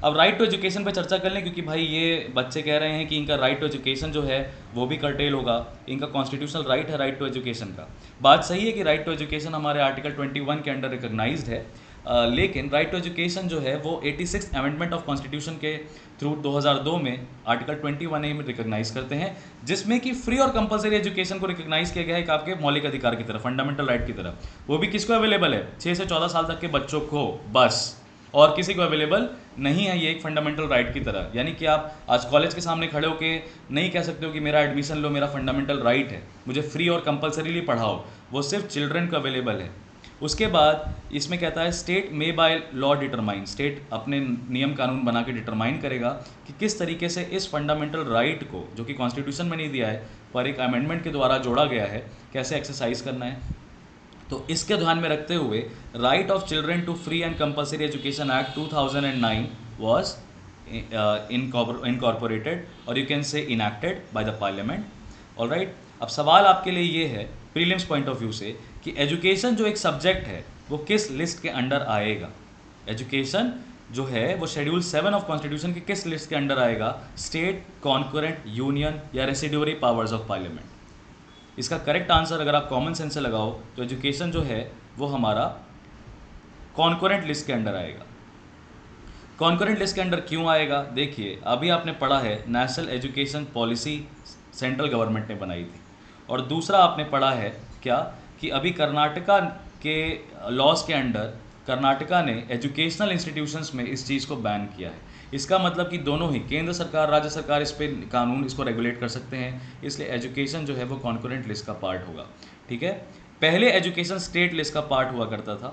अब राइट टू एजुकेशन पे चर्चा कर लें, क्योंकि भाई ये बच्चे कह रहे हैं कि इनका राइट टू एजुकेशन जो है वो भी कर्टेल होगा, इनका कॉन्स्टिट्यूशनल राइट है राइट टू एजुकेशन का। बात सही है कि राइट टू एजुकेशन हमारे आर्टिकल 21 के अंडर रिकॉग्नाइज्ड है, लेकिन राइट टू एजुकेशन जो है वो 86 अमेंडमेंट ऑफ कॉन्स्टिट्यूशन के थ्रू 2002 में आर्टिकल 21A में रिकॉग्नाइज करते हैं, जिसमें कि फ्री और कंपलसरी एजुकेशन को रिकॉग्नाइज किया गया है एक आपके मौलिक अधिकार की तरफ, फंडामेंटल राइट की तरफ। वो भी किसको अवेलेबल है? 6 से 14 साल तक के बच्चों को बस, और किसी को अवेलेबल नहीं है ये एक फंडामेंटल राइट की तरह। यानी कि आप आज कॉलेज के सामने खड़े होकर नहीं कह सकते हो कि मेरा एडमिशन लो, मेरा फंडामेंटल राइट है, मुझे फ्री और कंपलसरीली पढ़ाओ, वो सिर्फ चिल्ड्रन को अवेलेबल है। उसके बाद इसमें कहता है state may by law determine, state अपने नियम कानून बना के डिटरमाइन करेगा कि किस तरीके से इस फंडामेंटल राइट को, जो कि कॉन्स्टिट्यूशन में नहीं दिया है पर एक अमेंडमेंट के द्वारा जोड़ा गया है, कैसे एक्सरसाइज करना है। तो इसके ध्यान में रखते हुए right of children to free and compulsory education act 2009 was incorporated, और you can say enacted by the parliament. Alright, अब सवाल आपके लिए ये है प्रीलिम्स पॉइंट ऑफ व्यू से कि एजुकेशन जो एक सब्जेक्ट है वो किस लिस्ट के अंडर आएगा। एजुकेशन जो है वो शेड्यूल 7 ऑफ कॉन्स्टिट्यूशन के किस लिस्ट के अंडर आएगा? स्टेट, कॉन्करेंट, यूनियन या रेसिड्यूरी पावर्स ऑफ पार्लियामेंट। इसका करेक्ट आंसर अगर आप कॉमन सेंस से लगाओ तो एजुकेशन जो है वो हमारा कॉन्करेंट लिस्ट के अंडर आएगा। कॉन्करेंट लिस्ट के अंडर क्यों आएगा? देखिए, अभी आपने पढ़ा है national education policy central government ने बनाई थी, और दूसरा आपने पढ़ा है क्या कि अभी कर्नाटका के लॉज के अंडर कर्नाटका ने एजुकेशनल इंस्टीट्यूशंस में इस चीज़ को बैन किया है। इसका मतलब कि दोनों ही केंद्र सरकार, राज्य सरकार इस पे कानून इसको रेगुलेट कर सकते हैं, इसलिए एजुकेशन जो है वो कॉन्करेंट लिस्ट का पार्ट होगा। ठीक है, पहले एजुकेशन स्टेट लिस्ट का पार्ट हुआ करता था,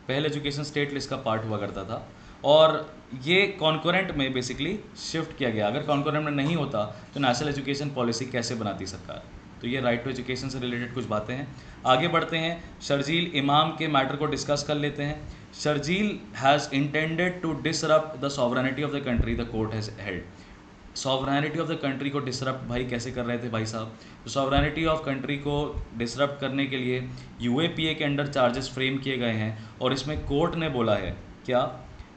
पहले एजुकेशन स्टेट लिस्ट का पार्ट हुआ करता था, और ये कॉन्करेंट में बेसिकली शिफ्ट किया गया। अगर कॉन्करेंट में नहीं होता तो नेशनल एजुकेशन पॉलिसी कैसे बनाती सरकार। तो ये राइट टू एजुकेशन से रिलेटेड कुछ बातें हैं। आगे बढ़ते हैं, शर्जील इमाम के मैटर को डिस्कस कर लेते हैं। Sharjeel has intended to disrupt the sovereignty of the country the court has held. Sovereignty of the country को डिसरप्ट भाई कैसे कर रहे थे भाई साहब? तो सॉवरेनिटी ऑफ कंट्री को डिसरप्ट करने के लिए यूएपीए के अंडर चार्जेस फ्रेम किए गए हैं, और इसमें कोर्ट ने बोला है क्या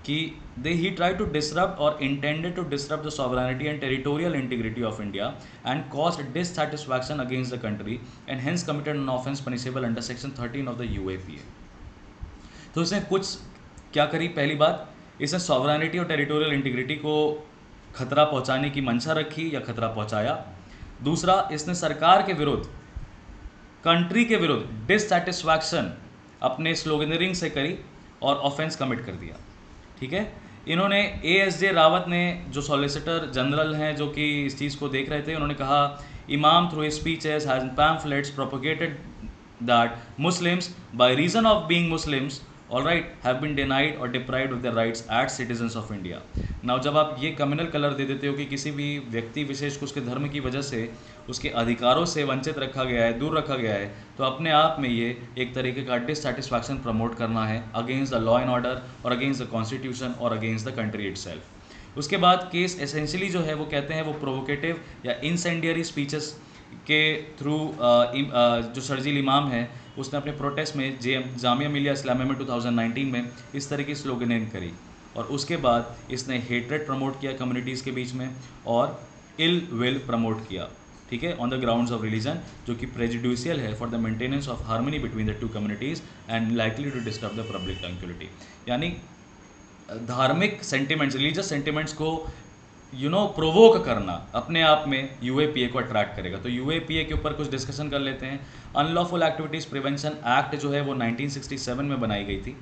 कि he tried to disrupt or intended to disrupt the sovereignty and territorial integrity of India and caused dissatisfaction against the country and hence committed an offence punishable under section 13 of the UAPA। तो इसने कुछ क्या करी? पहली बात, इसने sovereignty और territorial integrity को खतरा पहुंचाने की मंशा रखी या खतरा पहुंचाया। दूसरा, इसने सरकार के विरुद्ध, कंट्री के विरुद्ध डिससेटिस्फैक्शन अपने स्लोगनरिंग से करी और ऑफेंस कमिट कर दिया। ठीक है, इन्होंने ASJ रावत ने, जो सॉलिसिटर जनरल हैं जो कि इस चीज़ को देख रहे थे, उन्होंने कहा इमाम through speeches has pamphlets propagated that Muslims by reason of being Muslims all right have been denied और deprived of their rights as citizens of India. Now जब आप ये कम्युनल कलर दे देते हो कि किसी भी व्यक्ति विशेष को उसके धर्म की वजह से उसके अधिकारों से वंचित रखा गया है, दूर रखा गया है, तो अपने आप में ये एक तरीके का डिससेटिस्फैक्शन प्रमोट करना है against the law and order और अगेंस्ट द कॉन्स्टिट्यूशन और अगेंस्ट द कंट्री इटसेल्फ। उसके बाद केस एसेंशियली जो है वो कहते हैं वो प्रोवोकेटिव या इंसेंडियरी स्पीचेस के थ्रू जो शर्जील इमाम है उसने अपने प्रोटेस्ट में जामिया मिलिया इस्लामिया में 2019 में इस तरह की स्लोगनिंग करी, और उसके बाद इसने हेट्रेड प्रमोट किया कम्युनिटीज़ के बीच में और इल विल प्रमोट किया। ठीक है, on the grounds of religion, जो कि प्रेजुडिशियल है for the maintenance of harmony between the two communities and likely to disturb the public tranquillity. यानी धार्मिक सेंटिमेंट्स, रिलीजियस सेंटिमेंट्स को प्रोवोक करना अपने आप में यूएपीए को अट्रैक्ट करेगा। तो यूएपीए के ऊपर कुछ डिस्कशन कर लेते हैं। अनलॉफुल एक्टिविटीज़ प्रिवेंशन एक्ट जो है वो 1967 में बनाई गई थी,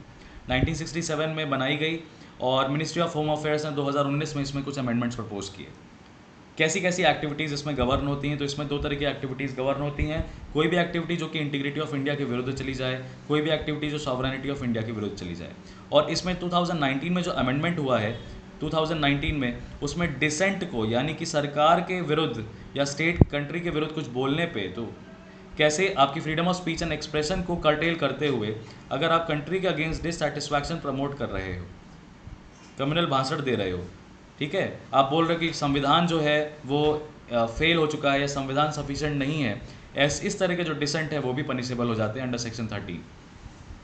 1967 में बनाई गई, और मिनिस्ट्री ऑफ होम अफेयर्स ने 2019 में इसमें कुछ अमेंडमेंट्स प्रपोज किए। कैसी कैसी एक्टिविटीज़ इसमें गवर्न होती हैं? तो इसमें दो तरह की एक्टिविटीज़ गवर्न होती हैं। कोई भी एक्टिविटी जो कि इंटीग्रिटी ऑफ इंडिया के विरुद्ध चली जाए, कोई भी एक्टिविटी जो सॉवरेनिटी ऑफ इंडिया के विरुद्ध चली जाए। और इसमें 2019 में जो अमेंडमेंट हुआ है 2019 में, उसमें डिसेंट को, यानी कि सरकार के विरुद्ध या स्टेट कंट्री के विरुद्ध कुछ बोलने पे, तो कैसे आपकी freedom of speech and expression को कर्टेल करते हुए अगर आप कंट्री के अगेंस्ट डिससैटिस्फैक्शन प्रमोट कर रहे हो, कम्युनल भाषण दे रहे हो, ठीक है, आप बोल रहे हो कि संविधान जो है वो फेल हो चुका है या संविधान सफिशिएंट नहीं है, इस तरह के जो डिसेंट है वो भी पनिशेबल हो जाते हैं अंडर सेक्शन 13।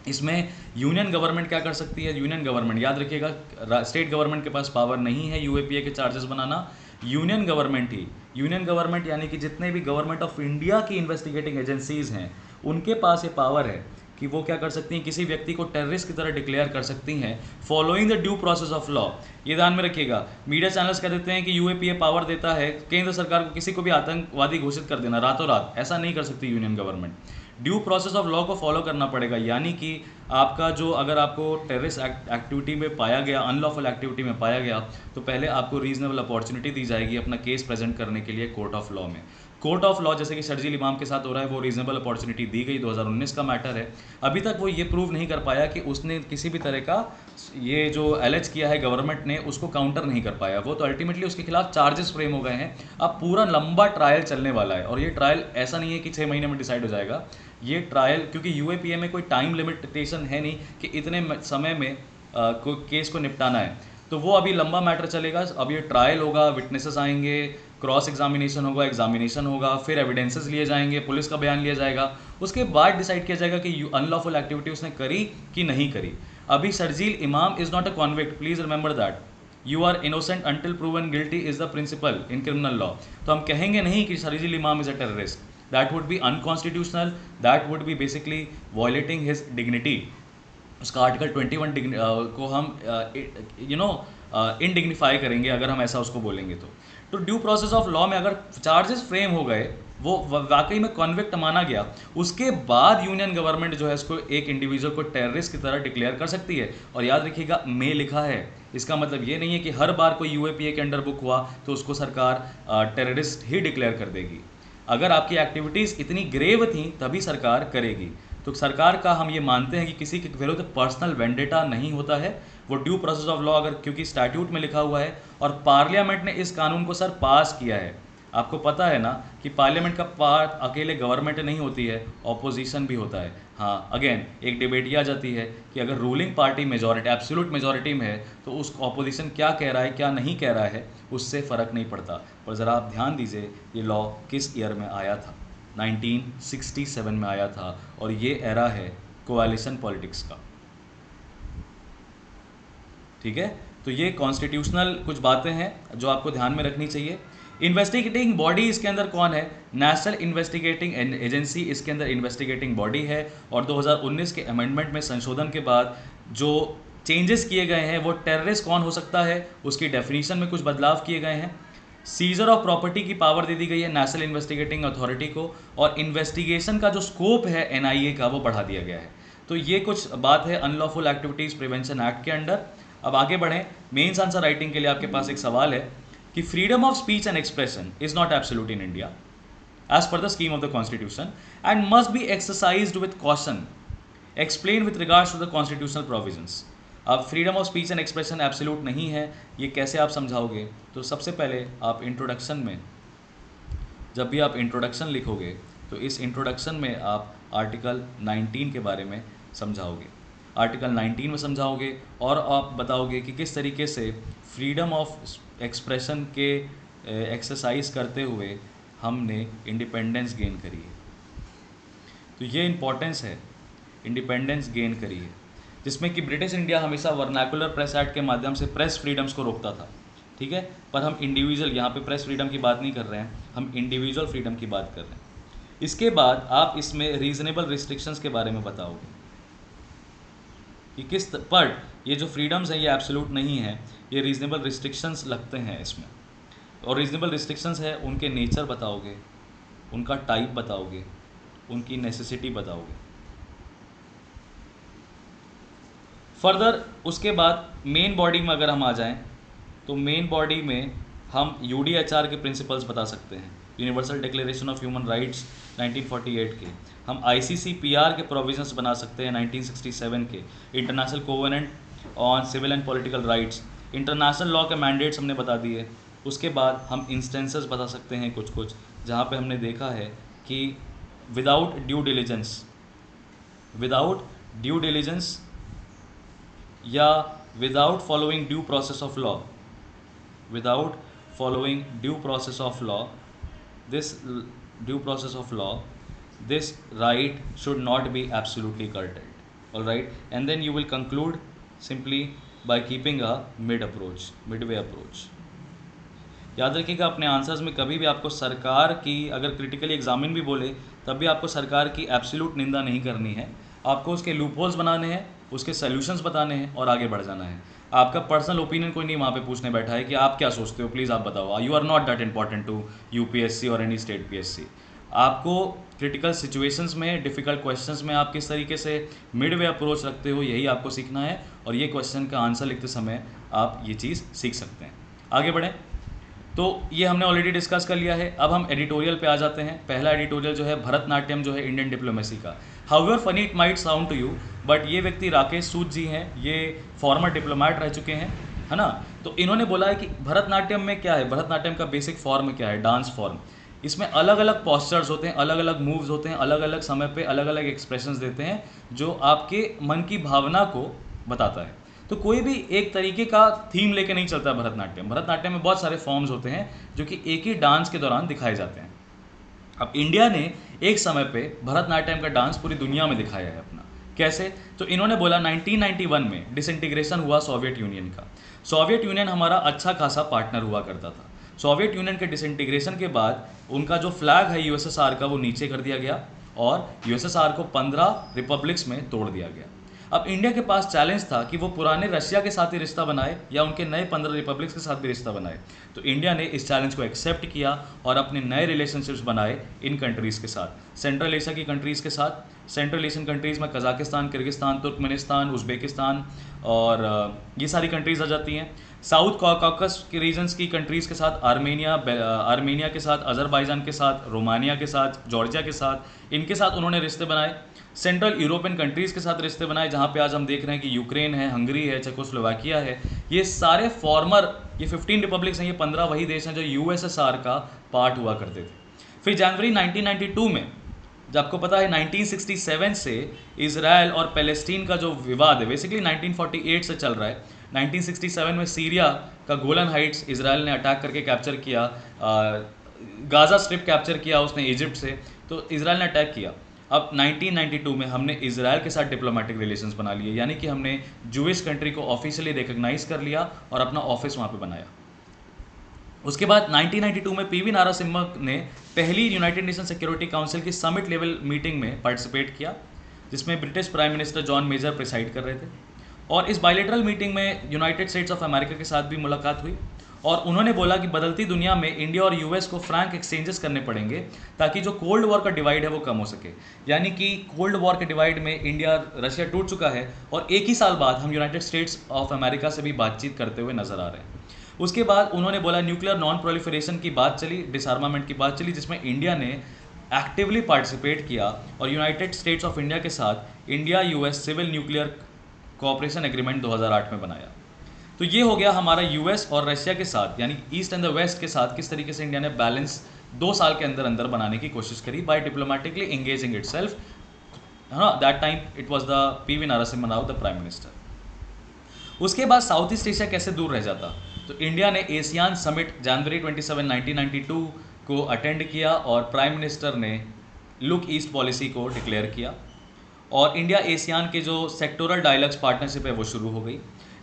इसमें यूनियन गवर्नमेंट क्या कर सकती है? यूनियन गवर्नमेंट, याद रखिएगा, स्टेट गवर्नमेंट के पास पावर नहीं है यूएपीए के चार्जेस बनाना, यूनियन गवर्नमेंट ही, यूनियन गवर्नमेंट यानी कि जितने भी गवर्नमेंट ऑफ इंडिया की इन्वेस्टिगेटिंग एजेंसीज़ हैं उनके पास ये पावर है कि वो क्या कर सकती हैं, किसी व्यक्ति को टेररिस्ट की तरह डिक्लेयर कर सकती हैं following the due process of law. ये ध्यान में रखिएगा, मीडिया चैनल्स कह देते हैं कि यूएपीए पावर देता है केंद्र सरकार को किसी को भी आतंकवादी घोषित कर देना रातों रात, ऐसा नहीं कर सकती union government. Due process of law को फॉलो करना पड़ेगा, यानी कि आपका जो, अगर आपको टेररिस्ट एक्टिविटी में पाया गया, अनलॉफुल एक्टिविटी में पाया गया, तो पहले आपको रीजनेबल अपॉर्चुनिटी दी जाएगी अपना केस प्रेजेंट करने के लिए कोर्ट ऑफ लॉ में। कोर्ट ऑफ लॉ जैसे कि शर्जील इमाम के साथ हो रहा है, वो रीजनेबल अपॉर्चुनिटी दी गई, 2019 का मैटर है। अभी तक वो ये प्रूव नहीं कर पाया कि उसने किसी भी तरह का ये जो एलेज किया है गवर्नमेंट ने उसको काउंटर नहीं कर पाया, वो तो अल्टीमेटली उसके खिलाफ चार्जेस फ्रेम हो गए हैं। अब पूरा लंबा ट्रायल चलने वाला है, और ये ट्रायल ऐसा नहीं है कि 6 महीने में डिसाइड हो जाएगा ये ट्रायल, क्योंकि यूएपीए में कोई टाइम लिमिटेशन है नहीं कि इतने समय में कोई केस को निपटाना है, तो वो अभी लंबा मैटर चलेगा। अब ये ट्रायल होगा, विटनेसेस आएंगे, क्रॉस एग्जामिनेशन होगा, एग्जामिनेशन होगा, फिर एविडेंसेस लिए जाएंगे, पुलिस का बयान लिया जाएगा, उसके बाद डिसाइड किया जाएगा कि अनलॉफुल एक्टिविटी उसने करी कि नहीं करी। अभी Sharjeel Imam is not a convict, please remember that, you are innocent until proven guilty is the principle in criminal law. तो हम कहेंगे नहीं कि Sharjeel Imam is a terrorist, that would be unconstitutional, that would be basically violating his dignity. उसका article 21 को हम इनडिग्निफाई करेंगे अगर हम ऐसा उसको बोलेंगे तो ड्यू प्रोसेस ऑफ लॉ में अगर चार्जेस फ्रेम हो गए वो वाकई में कॉन्विक्ट माना गया, उसके बाद यूनियन गवर्नमेंट जो है इसको एक इंडिविजुअल को टेररिस्ट की तरह डिक्लेयर कर सकती है। और याद रखिएगा में लिखा है, इसका मतलब ये नहीं है कि हर बार कोई यूएपीए के अंडर बुक हुआ तो उसको सरकार टेररिस्ट ही डिक्लेयर कर देगी। अगर आपकी एक्टिविटीज़ इतनी ग्रेव थी तभी सरकार करेगी। तो सरकार का हम ये मानते हैं कि किसी के विरुद्ध पर्सनल वेंडेटा नहीं होता है, वो ड्यू प्रोसेस ऑफ लॉ अगर क्योंकि स्टैट्यूट में लिखा हुआ है और पार्लियामेंट ने इस कानून को सर पास किया है। आपको पता है ना कि पार्लियामेंट का पार्ट अकेले गवर्नमेंट नहीं होती है, ऑपोजिशन भी होता है। हाँ, अगेन एक डिबेट ये आ जाती है कि अगर ruling party majority absolute majority में है तो उस ऑपोजिशन क्या कह रहा है क्या नहीं कह रहा है उससे फ़र्क नहीं पड़ता। पर ज़रा आप ध्यान दीजिए ये लॉ किस ईयर में आया था, 1967 में आया था, और ये एरा है कोalition पॉलिटिक्स का। ठीक है, तो ये कॉन्स्टिट्यूशनल कुछ बातें हैं जो आपको ध्यान में रखनी चाहिए। इन्वेस्टिगेटिंग बॉडी इसके अंदर कौन है, नेशनल इन्वेस्टिगेटिंग एजेंसी इसके अंदर इन्वेस्टिगेटिंग बॉडी है। और 2019 के अमेंडमेंट में संशोधन के बाद जो चेंजेस किए गए हैं वो टेररिस्ट कौन हो सकता है उसकी डेफिनेशन में कुछ बदलाव किए गए हैं। सीजर ऑफ प्रॉपर्टी की पावर दे दी गई है नेशनल इन्वेस्टिगेटिंग अथॉरिटी को, और इन्वेस्टिगेशन का जो स्कोप है एनआईए का वो बढ़ा दिया गया है। तो ये कुछ बात है अनलॉफुल एक्टिविटीज़ प्रिवेंशन एक्ट के अंडर। अब आगे बढ़ें, मेंस आंसर राइटिंग के लिए आपके पास एक सवाल है कि freedom of speech and expression is not absolute in India as per the scheme of the constitution and must be exercised with caution, explain with regards to the constitutional provisions. अब freedom of speech and expression absolute नहीं है, ये कैसे आप समझाओगे? तो सबसे पहले आप इंट्रोडक्शन में, जब भी आप इंट्रोडक्शन लिखोगे तो इस इंट्रोडक्शन में आप आर्टिकल 19 के बारे में समझाओगे, आर्टिकल 19 में समझाओगे और आप बताओगे कि किस तरीके से फ्रीडम ऑफ एक्सप्रेशन के एक्सरसाइज करते हुए हमने इंडिपेंडेंस गेन करी है। तो ये इम्पोर्टेंस है, इंडिपेंडेंस गेन करी है, जिसमें कि ब्रिटिश इंडिया हमेशा वर्नाकुलर प्रेस एक्ट के माध्यम से प्रेस फ्रीडम्स को रोकता था। ठीक है, पर हम इंडिविजुअल, यहाँ पे प्रेस फ्रीडम की बात नहीं कर रहे हैं, हम इंडिविजुअल फ्रीडम की बात कर रहे हैं। इसके बाद आप इसमें रीजनेबल रिस्ट्रिक्शंस के बारे में बताओगे कि किस पर ये जो फ्रीडम्स हैं ये एब्सोल्यूट नहीं है, ये रीजनेबल रिस्ट्रिक्शंस लगते हैं इसमें। और रीजनेबल रिस्ट्रिक्शंस है उनके नेचर बताओगे, उनका टाइप बताओगे, उनकी नेसेसिटी बताओगे। फर्दर उसके बाद मेन बॉडी में अगर हम आ जाएं तो मेन बॉडी में हम यूडीएचआर के प्रिंसिपल्स बता सकते हैं, universal declaration of human rights 1948 के। हम आईसीसीपीआर के प्रोविजंस बना सकते हैं 1967 के, international covenant on civil and political rights, international law के मैंडेट्स हमने बता दिए। उसके बाद हम इंस्टेंसेस बता सकते हैं कुछ कुछ जहाँ पे हमने देखा है कि विदाउट ड्यू डिलिजेंस या without following due process of law, without following due process of law, this right should not be absolutely curtailed. All right, and then you will conclude simply by keeping a midway approach. याद रखिएगा अपने answers में कभी भी आपको सरकार की, अगर क्रिटिकली एग्जामिन भी बोले तब भी आपको सरकार की एब्सोल्यूट निंदा नहीं करनी है, आपको उसके लूपहोल्स बनाने हैं, उसके सॉल्यूशंस बताने हैं और आगे बढ़ जाना है। आपका पर्सनल ओपिनियन कोई नहीं वहाँ पे पूछने बैठा है कि आप क्या सोचते हो, प्लीज़ आप बताओ। You are not that important to UPSC और एनी स्टेट पीएससी। आपको क्रिटिकल सिचुएशंस में, डिफ़िकल्ट क्वेश्चंस में आप किस तरीके से मिडवे अप्रोच रखते हो, यही आपको सीखना है। और ये क्वेश्चन का आंसर लिखते समय आप ये चीज़ सीख सकते हैं। आगे बढ़ें तो ये हमने ऑलरेडी डिस्कस कर लिया है। अब हम एडिटोरियल पे आ जाते हैं। पहला एडिटोरियल जो है भरतनाट्यम जो है इंडियन डिप्लोमेसी का। However funny it might sound to you, but ये व्यक्ति राकेश सूद जी हैं, ये फॉर्मर डिप्लोमेट रह चुके हैं, है ना। तो इन्होंने बोला है कि भरतनाट्यम में क्या है, भरतनाट्यम का बेसिक फॉर्म क्या है, डांस फॉर्म। इसमें अलग अलग पॉस्चर्स होते हैं, अलग अलग मूव्स होते हैं, अलग अलग समय पे अलग अलग एक्सप्रेशंस देते हैं जो आपके मन की भावना को बताता है। तो कोई भी एक तरीके का थीम लेके नहीं चलता भरतनाट्यम। भरतनाट्यम में बहुत सारे फॉर्म्स होते हैं जो कि एक ही डांस के दौरान दिखाए जाते हैं। अब इंडिया ने एक समय पे भरतनाट्यम का डांस पूरी दुनिया में दिखाया है अपना। कैसे? तो इन्होंने बोला 1991 में डिसइंटीग्रेशन हुआ सोवियत यूनियन का। सोवियत यूनियन हमारा अच्छा खासा पार्टनर हुआ करता था। सोवियत यूनियन के डिसइंटीग्रेशन के बाद उनका जो फ्लैग है यूएसएसआर का वो नीचे कर दिया गया और यूएसएसआर को 15 रिपब्लिक्स में तोड़ दिया गया। अब इंडिया के पास चैलेंज था कि वो पुराने रशिया के साथ ही रिश्ता बनाए या उनके नए 15 रिपब्लिक्स के साथ भी रिश्ता बनाए। तो इंडिया ने इस चैलेंज को एक्सेप्ट किया और अपने नए रिलेशनशिप्स बनाए इन कंट्रीज़ के साथ, सेंट्रल एशिया की कंट्रीज़ के साथ। सेंट्रल एशियन कंट्रीज़ में कजाकिस्तान, किर्गिस्तान, तुर्कमेनिस्तान, उज़्बेकिस्तान और ये सारी कंट्रीज़ आ जाती हैं। साउथ कॉकस के रीजन्स की कंट्रीज़ के साथ आर्मेनिया के साथ, अजरबैजान के साथ, रोमानिया के साथ, जॉर्जिया के साथ, इनके साथ उन्होंने रिश्ते बनाए। सेंट्रल यूरोपियन कंट्रीज़ के साथ रिश्ते बनाए, जहाँ पे आज हम देख रहे हैं कि यूक्रेन है, हंगरी है, चेकोस्लोवाकिया है। ये सारे फॉर्मर, ये 15 रिपब्लिक्स हैं, ये 15 वही देश हैं जो यूएसएसआर का पार्ट हुआ करते थे। फिर जनवरी 1992 में, जब आपको पता है 1967 से इसराइल और पैलेस्टीन का जो विवाद है बेसिकली 1948 से चल रहा है। 1967 में सीरिया का गोलन हाइट्स इसराइल ने अटैक करके कैप्चर किया, गाज़ा स्ट्रिप कैप्चर किया उसने इजिप्ट से, तो इसराइल ने अटैक किया। अब 1992 में हमने इसराइल के साथ डिप्लोमेटिक रिलेशंस बना लिए, यानी कि हमने जूइश कंट्री को ऑफिशियली रिकग्नाइज कर लिया और अपना ऑफिस वहाँ पे बनाया। उसके बाद 1992 में पीवी नारासिम्हा ने पहली यूनाइटेड नेशन सिक्योरिटी काउंसिल की समिट लेवल मीटिंग में पार्टिसिपेट किया, जिसमें British prime minister John Major preside कर रहे थे। और इस बायलैटरल मीटिंग में यूनाइटेड स्टेट्स ऑफ अमेरिका के साथ भी मुलाकात हुई और उन्होंने बोला कि बदलती दुनिया में इंडिया और यूएस को फ्रैंक एक्सचेंजेस करने पड़ेंगे ताकि जो कोल्ड वॉर का डिवाइड है वो कम हो सके। यानी कि कोल्ड वॉर के डिवाइड में इंडिया रशिया टूट चुका है और एक ही साल बाद हम यूनाइटेड स्टेट्स ऑफ अमेरिका से भी बातचीत करते हुए नजर आ रहे हैं। उसके बाद उन्होंने बोला न्यूक्लियर नॉन प्रोलिफरेशन की बात चली, डिसआर्मामेंट की बात चली, जिसमें इंडिया ने एक्टिवली पार्टिसिपेट किया और यूनाइटेड स्टेट्स ऑफ इंडिया के साथ India US civil nuclear cooperation agreement 2008 में बनाया। तो ये हो गया हमारा यूएस और रशिया के साथ, यानी ईस्ट एंड द वेस्ट के साथ किस तरीके से इंडिया ने बैलेंस 2 साल के अंदर अंदर बनाने की कोशिश करी बाय डिप्लोमेटिकली एंगेजिंग इटसेल्फ। हाँ, that time it was the PV Narasimha Rao the prime minister. उसके बाद साउथ ईस्ट एशिया कैसे दूर रह जाता, तो इंडिया ने एशियान समिट जनवरी 27 1992 को अटेंड किया और प्राइम मिनिस्टर ने लुक ईस्ट पॉलिसी को डिक्लेयर किया और इंडिया एशियान के जो सेक्टोरल डायलॉग्स पार्टनरशिप है वो शुरू हो गई।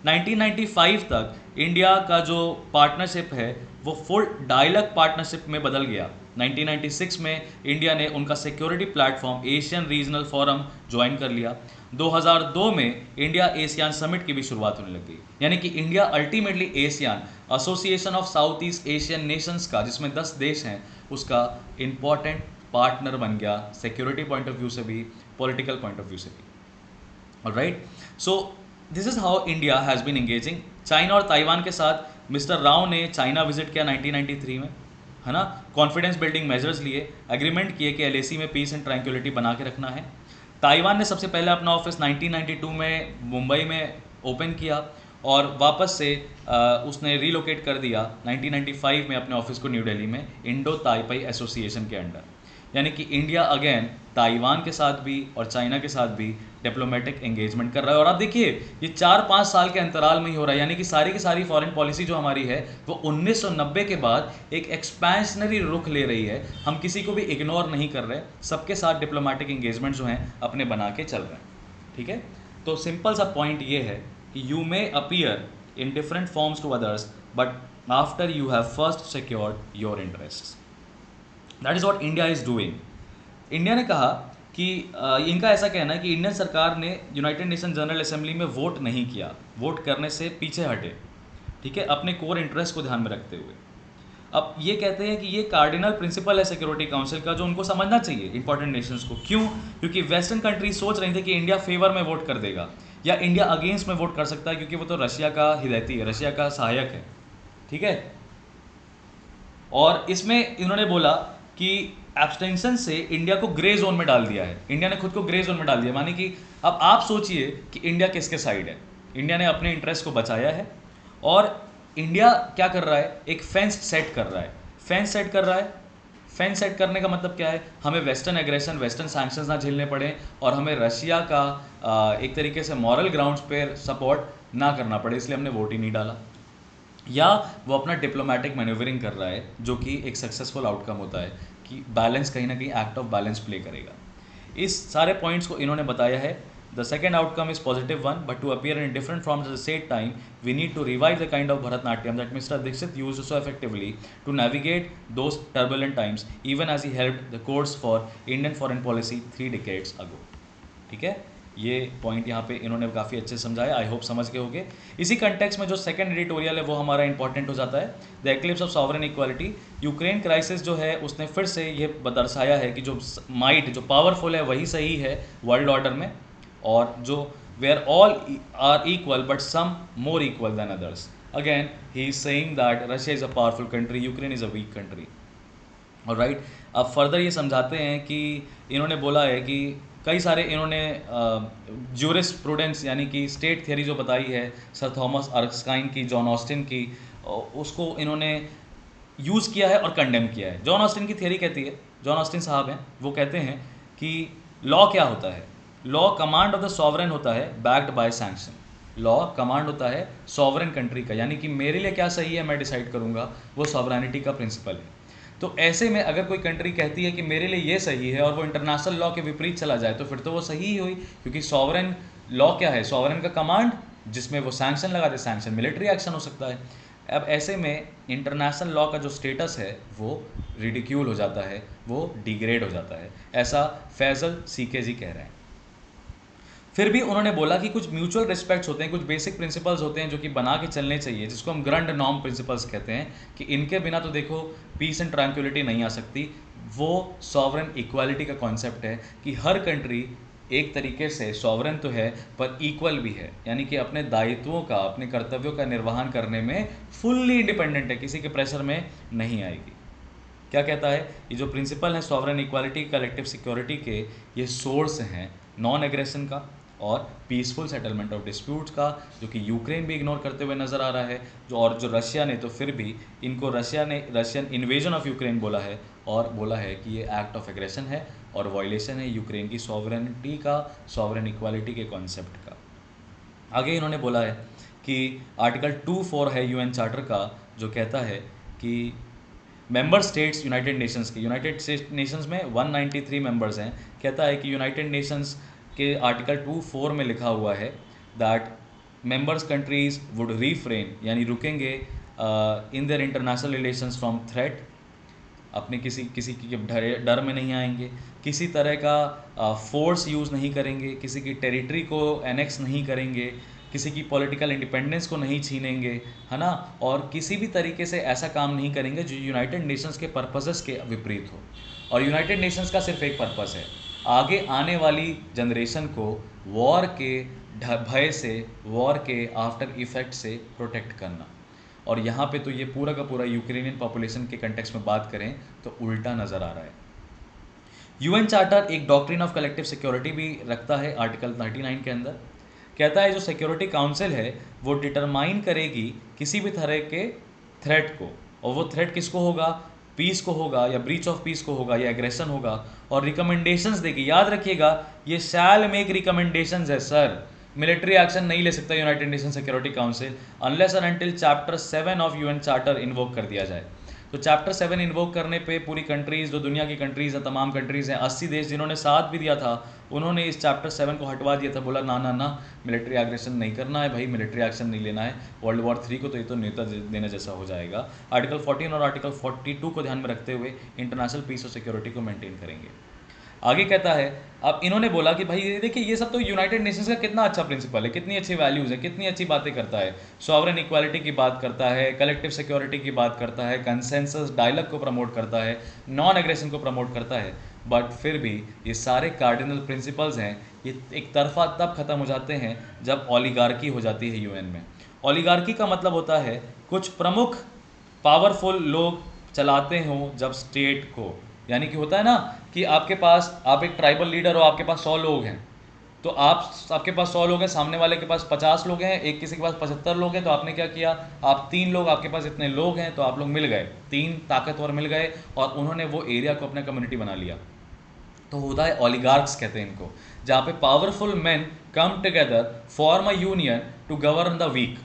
1995 तक इंडिया का जो पार्टनरशिप है वो फुल डायलॉग पार्टनरशिप में बदल गया। 1996 में इंडिया ने उनका security platform Asian regional forum join कर लिया। 2002 में इंडिया एशियान समिट की भी शुरुआत होने लग गई, यानी कि India ultimately ASEAN Association of South East Asian Nations का, जिसमें 10 देश हैं, उसका इम्पॉर्टेंट पार्टनर बन गया, सिक्योरिटी पॉइंट ऑफ व्यू से भी, पॉलिटिकल पॉइंट ऑफ व्यू से भी। Alright, so this is how India has been engaging. China और ताइवान के साथ मिस्टर राव ने चाइना विजिट किया 1993 में, है ना, कॉन्फिडेंस बिल्डिंग मेजर्स लिए, एग्रीमेंट किए कि एलएसी में पीस एंड ट्रैंक्विलिटी बना के रखना है। ताइवान ने सबसे पहले अपना ऑफिस 1992 में मुंबई में ओपन किया और वापस से उसने रीलोकेट कर दिया 1995 में अपने ऑफिस को न्यू दिल्ली में इंडो ताइपाई एसोसिएशन के अंडर। यानी कि इंडिया अगेन ताइवान के साथ भी और चाइना के साथ भी डिप्लोमेटिक एंगेजमेंट कर रहा है। और आप देखिए ये 4-5 साल के अंतराल में ही हो रहा है, यानी कि सारी की सारी फॉरेन पॉलिसी जो हमारी है वो 1990 के बाद एक एक्सपेंशनरी रुख ले रही है। हम किसी को भी इग्नोर नहीं कर रहे, सबके साथ डिप्लोमेटिक एंगेजमेंट जो हैं अपने बना के चल रहे हैं। ठीक है, तो सिंपल सा पॉइंट ये है कि you may appear in different forms to others but after you have first secured your interests. That is what India is doing. India ने कहा कि इनका ऐसा कहना है कि इंडियन सरकार ने यूनाइटेड नेशन जनरल असेंबली में वोट नहीं किया, वोट करने से पीछे हटे, ठीक है, अपने कोर इंटरेस्ट को ध्यान में रखते हुए। अब ये कहते हैं कि ये कार्डिनल प्रिंसिपल है सिक्योरिटी काउंसिल का, जो उनको समझना चाहिए इंपॉर्टेंट नेशंस को। क्यों? क्योंकि वेस्टर्न कंट्रीज सोच रही थी कि इंडिया फेवर में वोट कर देगा या इंडिया अगेंस्ट में वोट कर सकता है, क्योंकि वो तो रशिया का हिदायती है, रशिया का सहायक है। ठीक है, और इसमें इन्होंने बोला कि एब्सटेंशन से इंडिया को ग्रे जोन में डाल दिया है, इंडिया ने खुद को ग्रे जोन में डाल दिया। माने कि अब आप सोचिए कि इंडिया किसके साइड है। इंडिया ने अपने इंटरेस्ट को बचाया है और इंडिया क्या कर रहा है, एक फेंस सेट कर रहा है। फेंस सेट कर रहा है, फेंस सेट करने का मतलब क्या है, हमें वेस्टर्न एग्रेशन, वेस्टर्न सैंक्शंस ना झेलने पड़े और हमें रशिया का एक तरीके से मॉरल ग्राउंड्स पर सपोर्ट ना करना पड़े, इसलिए हमने वोट ही नहीं डाला। या वो अपना डिप्लोमेटिक मैन्यूवरिंग कर रहा है, जो कि एक सक्सेसफुल आउटकम होता है कि बैलेंस कहीं ना कहीं एक्ट ऑफ बैलेंस प्ले करेगा। इस सारे पॉइंट्स को इन्होंने बताया है। The second outcome is positive one, but to appear in different forms at the same time we need to revive the kind of Bharatanatyam that mister Dikshit used so effectively to navigate those turbulent times even as he helped the course for Indian foreign policy 3 decades ago. ठीक है, ये point यहाँ पे इन्होंने काफ़ी अच्छे से समझाया, आई होप समझ गए होंगे। इसी कंटेक्स्ट में जो सेकंड एडिटोरियल है वो हमारा इंपॉर्टेंट हो जाता है, the eclipse of sovereign equality. Ukraine crisis जो है उसने फिर से ये दर्शाया है कि जो माइट, जो पावरफुल है वही सही है वर्ल्ड ऑर्डर में, और जो where all are equal but some more equal than others. Again he is saying that Russia is a powerful country, Ukraine is a weak country. और राइट, अब फर्दर ये समझाते हैं कि इन्होंने बोला है कि कई सारे इन्होंने ज्यूरिस प्रूडेंस यानी कि स्टेट थियरी जो बताई है सर थॉमस अर्स्काइन की, जॉन ऑस्टिन की, उसको इन्होंने यूज़ किया है और कंडेम किया है। जॉन ऑस्टिन की थियरी कहती है, जॉन ऑस्टिन साहब हैं, वो कहते हैं कि लॉ क्या होता है, law command of the sovereign होता है backed by sanction. Law command होता है सॉवरेन कंट्री का, यानी कि मेरे लिए क्या सही है मैं डिसाइड करूंगा, वो सॉवरेनिटी का प्रिंसिपल है। तो ऐसे में अगर कोई कंट्री कहती है कि मेरे लिए ये सही है और वो इंटरनेशनल लॉ के विपरीत चला जाए तो फिर तो वो सही ही हुई, क्योंकि सॉवरेन लॉ क्या है, सॉवरेन का कमांड जिसमें वो सैंक्शन लगा दे, सैंक्शन मिलिट्री एक्शन हो सकता है। अब ऐसे में इंटरनेशनल लॉ का जो स्टेटस है वो रिडिक्यूल हो जाता है, वो डिग्रेड हो जाता है, ऐसा फैजल सीकेजी कह रहे हैं। फिर भी उन्होंने बोला कि कुछ म्यूचुअल रिस्पेक्ट्स होते हैं, कुछ बेसिक प्रिंसिपल्स होते हैं जो कि बना के चलने चाहिए, जिसको हम ग्रैंड नॉर्म प्रिंसिपल्स कहते हैं, कि इनके बिना तो देखो पीस एंड ट्रैंक्विलिटी नहीं आ सकती। वो सॉवरेन इक्वालिटी का कॉन्सेप्ट है कि हर कंट्री एक तरीके से सॉवरेन तो है पर इक्वल भी है, यानी कि अपने दायित्वों का, अपने कर्तव्यों का निर्वहन करने में फुल्ली इंडिपेंडेंट है, किसी के प्रेशर में नहीं आएगी। क्या कहता है, ये जो प्रिंसिपल है सॉवरेन इक्वालिटी, कलेक्टिव सिक्योरिटी के, ये सोर्स हैं नॉन एग्रेशन का और पीसफुल सेटलमेंट ऑफ डिस्प्यूट्स का, जो कि यूक्रेन भी इग्नोर करते हुए नज़र आ रहा है, जो रशिया ने तो फिर भी इनको रशियन इन्वेजन ऑफ यूक्रेन बोला है, और बोला है कि ये एक्ट ऑफ एग्रेशन है और वायलेशन है यूक्रेन की सॉवरेनिटी का, सॉवरेन इक्वालिटी के कॉन्सेप्ट का। आगे इन्होंने बोला है कि आर्टिकल 2.4 है यूएन चार्टर का, जो कहता है कि मेंबर स्टेट्स यूनाइटेड नेशंस के, यूनाइटेड नेशंस में 193 मेंबर्स हैं, कहता है कि यूनाइटेड नेशंस के आर्टिकल 2.4 में लिखा हुआ है दैट मेंबर्स कंट्रीज वुड रीफ्रेन, यानी रुकेंगे in their international relations from threat, अपने किसी किसी के डर में नहीं आएंगे, किसी तरह का फोर्स यूज़ नहीं करेंगे, किसी की टेरिटरी को एनेक्स नहीं करेंगे, किसी की पॉलिटिकल इंडिपेंडेंस को नहीं छीनेंगे, है ना, और किसी भी तरीके से ऐसा काम नहीं करेंगे जो यूनाइटेड नेशंस के पर्पसेस के विपरीत हो। और यूनाइटेड नेशंस का सिर्फ एक पर्पस है, आगे आने वाली जनरेशन को वॉर के भय से, वॉर के आफ्टर इफेक्ट से प्रोटेक्ट करना। और यहाँ पे तो ये पूरा का पूरा यूक्रेनियन पॉपुलेशन के कंटेक्स्ट में बात करें तो उल्टा नज़र आ रहा है। यूएन चार्टर एक डॉक्ट्रिन ऑफ कलेक्टिव सिक्योरिटी भी रखता है आर्टिकल 39 के अंदर, कहता है जो सिक्योरिटी काउंसिल है वो डिटरमाइन करेगी किसी भी तरह के थ्रेट को, और वो थ्रेट किसको होगा, पीस को होगा या ब्रीच ऑफ पीस को होगा या एग्रेशन होगा, और रिकमेंडेशंस देगी। याद रखिएगा ये शैल मेक रिकमेंडेशंस है सर, मिलिट्री एक्शन नहीं ले सकता United Nation Security council unless and until chapter 7 of UN charter invoke कर दिया जाए। तो चैप्टर 7 इन्वोक करने पे पूरी कंट्रीज़, जो दुनिया की कंट्रीज़ हैं, तमाम कंट्रीज़ हैं, 80 देश जिन्होंने साथ भी दिया था, उन्होंने इस चैप्टर 7 को हटवा दिया था, बोला ना ना ना, मिलिट्री एग्रेशन नहीं करना है भाई, मिलिट्री एक्शन नहीं लेना है, वर्ल्ड वॉर 3 को तो ये तो नेता देने जैसा हो जाएगा। आर्टिकल 14 और आर्टिकल 42 को ध्यान में रखते हुए इंटरनेशनल पीस और सिक्योरिटी को मेंटेन करेंगे। आगे कहता है, अब इन्होंने बोला कि भाई ये देखिए ये सब तो यूनाइटेड नेशंस का कितना अच्छा प्रिंसिपल है, कितनी अच्छी वैल्यूज़ है, कितनी अच्छी बातें करता है, सॉवरेन इक्वालिटी की बात करता है, कलेक्टिव सिक्योरिटी की बात करता है, कंसेंसस डायलॉग को प्रमोट करता है, नॉन एग्रेशन को प्रमोट करता है, बट फिर भी ये सारे कार्डिनल प्रिंसिपल्स हैं, ये एक तरफा तब खत्म हो जाते हैं जब ओलिगार्की हो जाती है यूएन में। ओलिगार्की का मतलब होता है कुछ प्रमुख पावरफुल लोग चलाते हों जब स्टेट को, यानी कि होता है ना कि आपके पास, आप एक ट्राइबल लीडर हो, आपके पास 100 लोग हैं, तो आपके पास 100 लोग हैं, सामने वाले के पास 50 लोग हैं, एक किसी के पास 75 लोग हैं, तो आपने क्या किया, आप 3 लोग, आपके पास इतने लोग हैं तो आप लोग मिल गए, 3 ताकतवर मिल गए और उन्होंने वो एरिया को अपना कम्युनिटी बना लिया। तो होता है ओलिगार्क्स कहते हैं इनको, जहाँ पे powerful man come together form a union to govern the weak.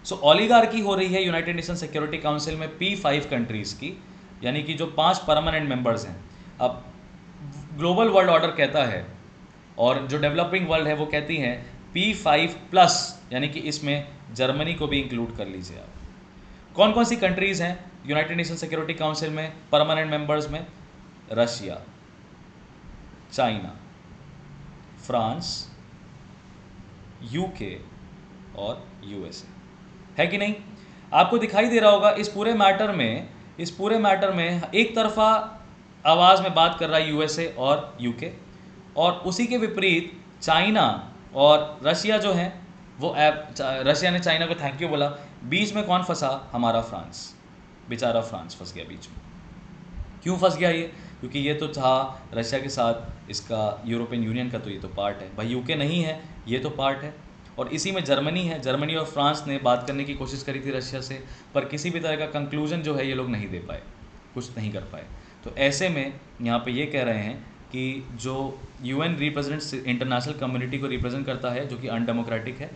So oligarchy हो रही है यूनाइटेड नेशन सिक्योरिटी काउंसिल में P5 कंट्रीज़ की, यानी कि जो 5 परमानेंट मेंबर्स हैं। अब ग्लोबल वर्ल्ड ऑर्डर कहता है और जो डेवलपिंग वर्ल्ड है वो कहती हैं P5+, यानी कि इसमें जर्मनी को भी इंक्लूड कर लीजिए आप। कौन कौन सी कंट्रीज़ हैं यूनाइटेड नेशन सिक्योरिटी काउंसिल में परमानेंट मेंबर्स में? रशिया, चाइना, फ्रांस, यूके और यूएसए, है कि नहीं? आपको दिखाई दे रहा होगा इस पूरे मैटर में एक तरफा आवाज़ में बात कर रहा है यूएसए और यूके, और उसी के विपरीत चाइना और रशिया जो हैं वो रशिया ने चाइना को थैंक यू बोला। बीच में कौन फंसा? हमारा फ्रांस, बेचारा फ्रांस फंस गया बीच में। क्यों फंस गया ये? क्योंकि ये तो था रशिया के साथ, इसका यूरोपियन यूनियन का तो ये तो पार्ट है भाई, यूके नहीं है, ये तो पार्ट है। और इसी में जर्मनी है, जर्मनी और फ्रांस ने बात करने की कोशिश करी थी रशिया से, पर किसी भी तरह का कंक्लूजन जो है ये लोग नहीं दे पाए, कुछ नहीं कर पाए। तो ऐसे में यहाँ पे ये कह रहे हैं कि जो यूएन रिप्रेजेंट्स इंटरनेशनल कम्युनिटी को रिप्रेजेंट करता है, जो कि अनडेमोक्रेटिक है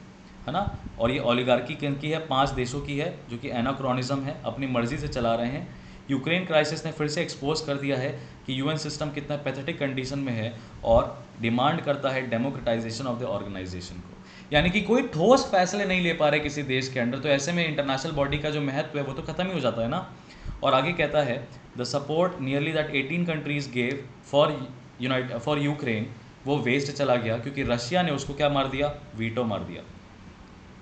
ना, और ये ओलिगार्की की है, 5 देशों की है, जो कि एनाक्रोनिज्म है, अपनी मर्जी से चला रहे हैं। यूक्रेन क्राइसिस ने फिर से एक्सपोज कर दिया है कि यूएन सिस्टम कितना पैथेटिक कंडीशन में है और डिमांड करता है डेमोक्रेटाइजेशन ऑफ द ऑर्गेनाइजेशन को, यानी कि कोई ठोस फैसले नहीं ले पा रहे किसी देश के अंडर। तो ऐसे में इंटरनेशनल बॉडी का जो महत्व है वो तो खत्म ही हो जाता है ना। और आगे कहता है the support nearly that 18 countries gave for Ukraine, वो वेस्ट चला गया क्योंकि रशिया ने उसको क्या मार दिया? वीटो मार दिया।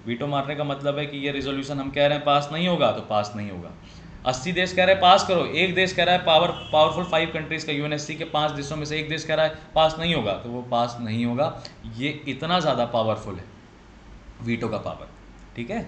वीटो मारने का मतलब है कि ये रिजोल्यूशन हम कह रहे हैं पास नहीं होगा तो पास नहीं होगा। 80 देश कह रहे हैं पास करो, एक देश कह रहा है पावरफुल 5 कंट्रीज का, यूएनएससी के 5 देशों में से एक देश कह रहा है पास नहीं होगा, तो वो पास नहीं होगा। ये इतना ज़्यादा पावरफुल है वीटो का पावर, ठीक है।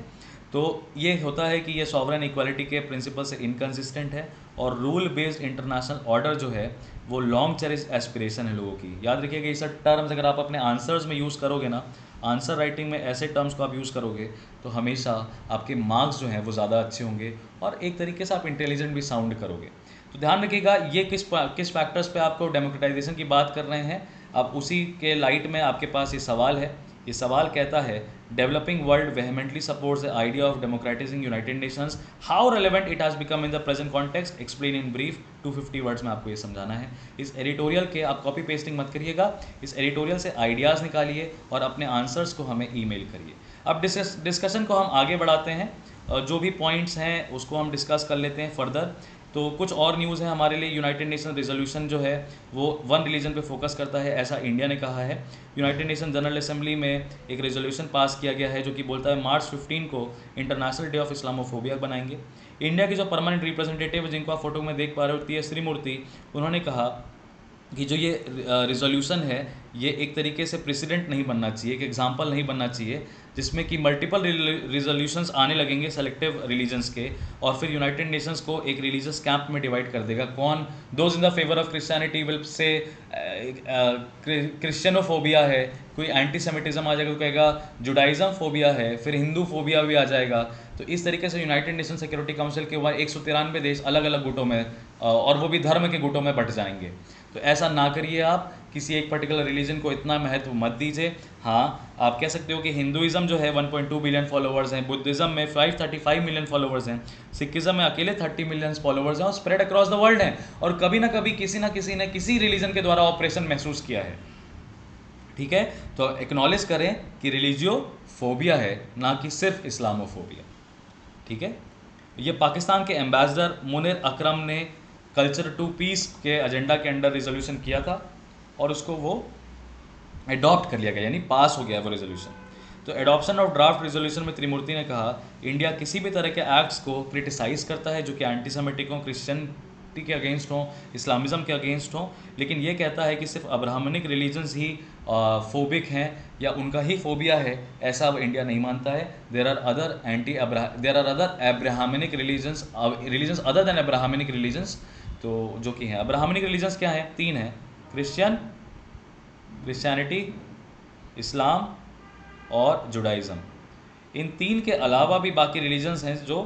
तो ये होता है कि ये सॉवरेन इक्वालिटी के प्रिंसिपल से इनकन्सिस्टेंट है, और रूल बेस्ड इंटरनेशनल ऑर्डर जो है वो लॉन्ग चेरिश एस्पिरेशन है लोगों की। याद रखिएगा ये सब टर्म्स अगर आप अपने आंसर्स में यूज़ करोगे ना, आंसर राइटिंग में ऐसे टर्म्स को आप यूज़ करोगे तो हमेशा आपके मार्क्स जो हैं वो ज़्यादा अच्छे होंगे, और एक तरीके से आप इंटेलिजेंट भी साउंड करोगे। तो ध्यान रखिएगा ये किस फैक्टर्स पे आपको डेमोक्रेटाइजेशन की बात कर रहे हैं। अब उसी के लाइट में आपके पास ये सवाल है। ये सवाल कहता है developing world vehemently supports the idea of democratising United Nations, how relevant it has become in the present context, explain in brief. 250 words में आपको ये समझाना है। इस एडिटोरियल के आप कॉपी पेस्टिंग मत करिएगा, इस एडिटोरियल से आइडियाज़ निकालिए और अपने आंसर्स को हमें ईमेल करिए। अब डिस्कशन को हम आगे बढ़ाते हैं, जो भी पॉइंट्स हैं उसको हम डिस्कस कर लेते हैं फर्दर। तो कुछ और न्यूज़ है हमारे लिए। यूनाइटेड नेशन रेजोल्यूशन जो है वो वन रिलीजन पे फोकस करता है, ऐसा इंडिया ने कहा है। यूनाइटेड नेशन जनरल असेंबली में एक रेजोल्यूशन पास किया गया है जो कि बोलता है मार्च 15 को इंटरनेशनल डे ऑफ इस्लामोफोबिया बनाएंगे। इंडिया के जो परमानेंट रिप्रेजेंटेटिव जिनको आप फोटो में देख पा रहे हो, टी.एस. श्रीमूर्ति, उन्होंने कहा कि जो ये रिजोल्यूशन है ये एक तरीके से प्रेसिडेंट नहीं बनना चाहिए, एक एग्जाम्पल नहीं बनना चाहिए जिसमें कि मल्टीपल रिजोल्यूशंस आने लगेंगे सेलेक्टिव रिलीजन्स के, और फिर यूनाइटेड नेशंस को एक रिलीजियस कैंप में डिवाइड कर देगा। कौन? Those in the favour of Christianity will say Christianophobia है, कोई एंटीसेमिटिज्म आ जाएगा तो कहेगा जुडाइज़म फोबिया है, फिर हिंदू फोबिया भी आ जाएगा। तो इस तरीके से यूनाइटेड नेशन सिक्योरिटी काउंसिल के 193 देश अलग अलग गुटों में, और वो भी धर्म के गुटों में बंट जाएंगे। तो ऐसा ना करिए, आप किसी एक पर्टिकुलर रिलीजन को इतना महत्व मत दीजिए। हाँ, आप कह सकते हो कि हिंदुइज्म जो है 1.2 बिलियन फॉलोवर्स हैं, बुद्धिज़्म में 535 मिलियन फॉलोवर्स हैं, सिखिज़म में अकेले 30 मिलियन फॉलोवर्स हैं, और स्प्रेड अक्रॉस द वर्ल्ड हैं, और कभी ना कभी किसी ना किसी ने किसी रिलीजन के द्वारा ऑपरेशन महसूस किया है। ठीक है, तो एक्नॉलेज करें कि रिलीजियो फोबिया है, ना कि सिर्फ इस्लामोफोबिया। ठीक है, ये पाकिस्तान के एम्बेसडर मुनीर अकरम ने कल्चर टू पीस के एजेंडा के अंडर रिजोल्यूशन किया था, और उसको वो एडॉप्ट कर लिया गया, यानी पास हो गया वो रेजोल्यूशन। तो एडॉप्शन ऑफ ड्राफ्ट रेजोल्यूशन में त्रिमूर्ति ने कहा इंडिया किसी भी तरह के एक्ट्स को क्रिटिसाइज करता है जो कि एंटीसेमिटिक हों, क्रिश्चियनिटी के अगेंस्ट हों, इस्लामिज़म के अगेंस्ट हों, लेकिन ये कहता है कि सिर्फ अब्राहमनिक रिलीजन्स ही फोबिक हैं या उनका ही फोबिया है, ऐसा अब इंडिया नहीं मानता है। There are other Abrahamic religions other than Abrahamic religions, तो जो कि हैं अब्राहमनिक रिलीजन्स क्या हैं? 3 हैं, क्रिश्चियनिटी, इस्लाम और जुडाइज़म। इन 3 के अलावा भी बाकी रिलीजन्स हैं जो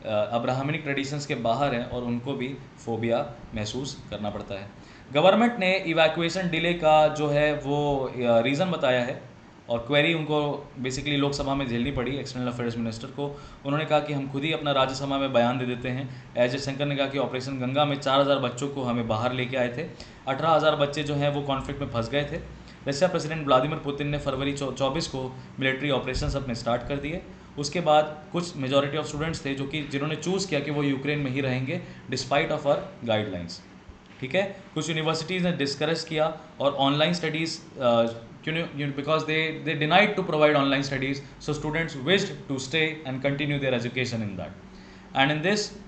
अब्राहमिक ट्रेडिशंस के बाहर हैं, और उनको भी फोबिया महसूस करना पड़ता है। गवर्नमेंट ने इवैक्यूएशन डिले का जो है वो रीज़न बताया है, और क्वेरी उनको बेसिकली लोकसभा में झेलनी पड़ी एक्सटर्नल अफेयर्स मिनिस्टर को। उन्होंने कहा कि हम खुद ही अपना राज्यसभा में बयान दे देते हैं। एस जयशंकर ने कहा कि ऑपरेशन गंगा में 4000 बच्चों को हमें बाहर लेके आए थे, 18,000 बच्चे जो हैं वो कॉन्फ्लिक्ट में फंस गए थे। रशिया प्रेसिडेंट व्लादिमीर पुतिन ने फरवरी 24 को मिलिट्री ऑपरेशंस अपने स्टार्ट कर दिए। उसके बाद कुछ मेजॉरिटी ऑफ स्टूडेंट्स थे जिन्होंने चूज़ किया कि वो यूक्रेन में ही रहेंगे डिस्पाइट ऑफ आवर गाइडलाइंस। ठीक है, कुछ यूनिवर्सिटीज़ ने डिस्करेज किया और online studies because they denied to provide online studies, so students wished to stay and continue their education in that. And in this,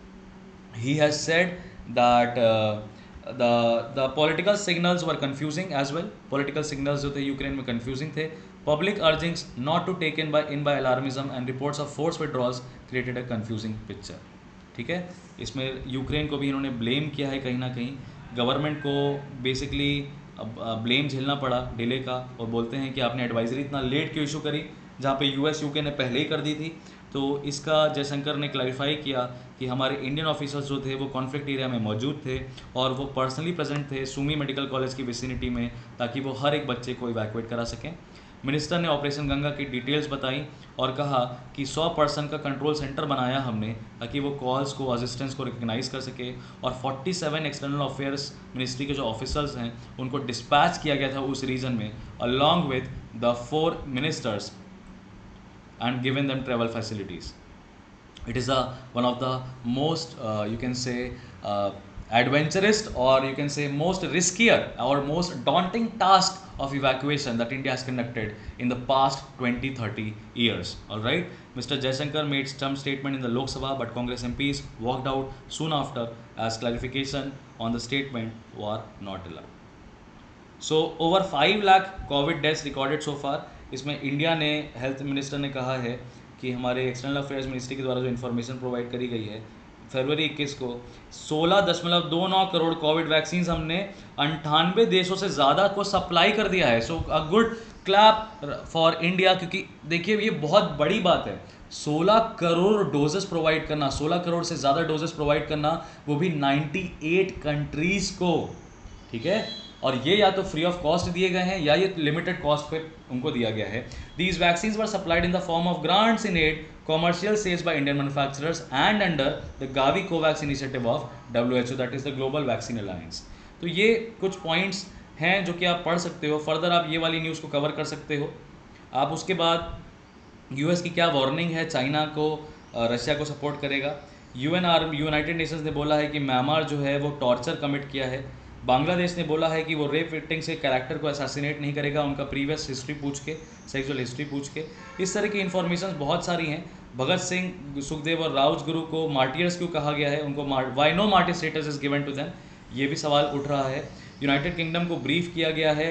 he has said that the political signals were confusing as well. Political signals जो थे Ukraine में confusing थे. Public urgings not to take in by alarmism and reports of forced withdrawals created a confusing picture. ठीक है, इसमें Ukraine को भी इन्होंने ब्लेम किया है कहीं ना कहीं. गवर्नमेंट को बेसिकली ब्लेम झेलना पड़ा डिले का, और बोलते हैं कि आपने एडवाइजरी इतना लेट क्यों इशू करी, जहाँ पे यूएस यूके ने पहले ही कर दी थी. तो इसका जयशंकर ने क्लैरिफाई किया कि हमारे इंडियन ऑफिसर्स जो थे वो कॉन्फ्लिक्ट एरिया में मौजूद थे और वो पर्सनली प्रेजेंट थे सुमी मेडिकल कॉलेज की विसिनिटी में, ताकि वो हर एक बच्चे को इवैक्यूएट करा सकें. मिनिस्टर ने ऑपरेशन गंगा की डिटेल्स बताई और कहा कि 100% का कंट्रोल सेंटर बनाया हमने, ताकि वो कॉल्स को, असिस्टेंस को रिकग्नाइज कर सके. और 47 एक्सटर्नल अफेयर्स मिनिस्ट्री के जो ऑफिसर्स हैं उनको डिस्पैच किया गया था उस रीजन में, along with the 4 ministers, and given them travel facilities. It is one of the most you can say adventurous, or you can say most riskier or most daunting task of evacuation that India has conducted in the past 20-30 years. All right, Mr. Jaishankar made some statement in the Lok Sabha, but Congress MPs walked out soon after as clarification on the statement were not allowed. So over 5 lakh COVID deaths recorded so far. इसमें India ने, health minister ने कहा है कि हमारे external affairs ministry के द्वारा जो इन्फॉर्मेशन प्रोवाइड करी गई है, फरवरी 21 को 16.29 करोड़ कोविड वैक्सीन हमने 98 देशों से ज़्यादा को सप्लाई कर दिया है. So a good clap for India, क्योंकि देखिए ये बहुत बड़ी बात है. 16 करोड़ डोजेस प्रोवाइड करना, 16 करोड़ से ज़्यादा डोजेस प्रोवाइड करना, वो भी 98 कंट्रीज़ को. ठीक है, और ये या तो फ्री ऑफ कॉस्ट दिए गए हैं या ये लिमिटेड कॉस्ट पे उनको दिया गया है. These vaccines were supplied in the form of grants in aid, commercial sales by Indian manufacturers and under the Gavi COVAX initiative of WHO, that is the global vaccine alliance. तो ये कुछ points हैं जो कि आप पढ़ सकते हो. फर्दर आप ये वाली न्यूज़ को कवर कर सकते हो. आप उसके बाद यूएस की क्या वार्निंग है, चाइना को, रशिया को सपोर्ट करेगा. यूनाइटेड नेशंस ने बोला है कि म्यांमार जो है वो टॉर्चर कमिट किया है. बांग्लादेश ने बोला है कि वो रेप विक्टिम से कैरेक्टर को असैसिनेट नहीं करेगा, उनका प्रीवियस हिस्ट्री पूछ के, सेक्सुअल हिस्ट्री पूछ के. इस तरह की इन्फॉर्मेशन बहुत सारी हैं. भगत सिंह, सुखदेव और राजगुरु को मार्टियर्स क्यों कहा गया है, उनको why no martyr status is given to them, ये भी सवाल उठ रहा है. यूनाइटेड किंगडम को ब्रीफ किया गया है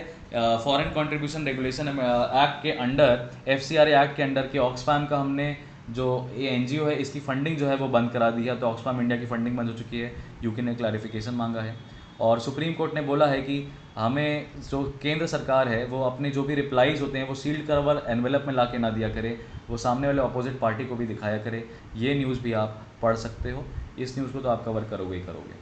फॉरेन कंट्रीब्यूशन रेगुलेशन एक्ट के अंडर, FCRA एक्ट के अंडर के ऑक्सफैम का हमने जो ये NGO है इसकी फंडिंग जो है वो बंद करा दी है. तो ऑक्सफैम इंडिया की फंडिंग बंद हो चुकी है. यूके ने क्लैरिफिकेशन मांगा है और सुप्रीम कोर्ट ने बोला है कि हमें जो केंद्र सरकार है वो अपने जो भी रिप्लाईज होते हैं वो सील्ड कवर एनवेलप में ला के ना दिया करे, वो सामने वाले अपोजिट पार्टी को भी दिखाया करे. ये न्यूज़ भी आप पढ़ सकते हो. इस न्यूज़ को तो आप कवर करोगे ही करोगे.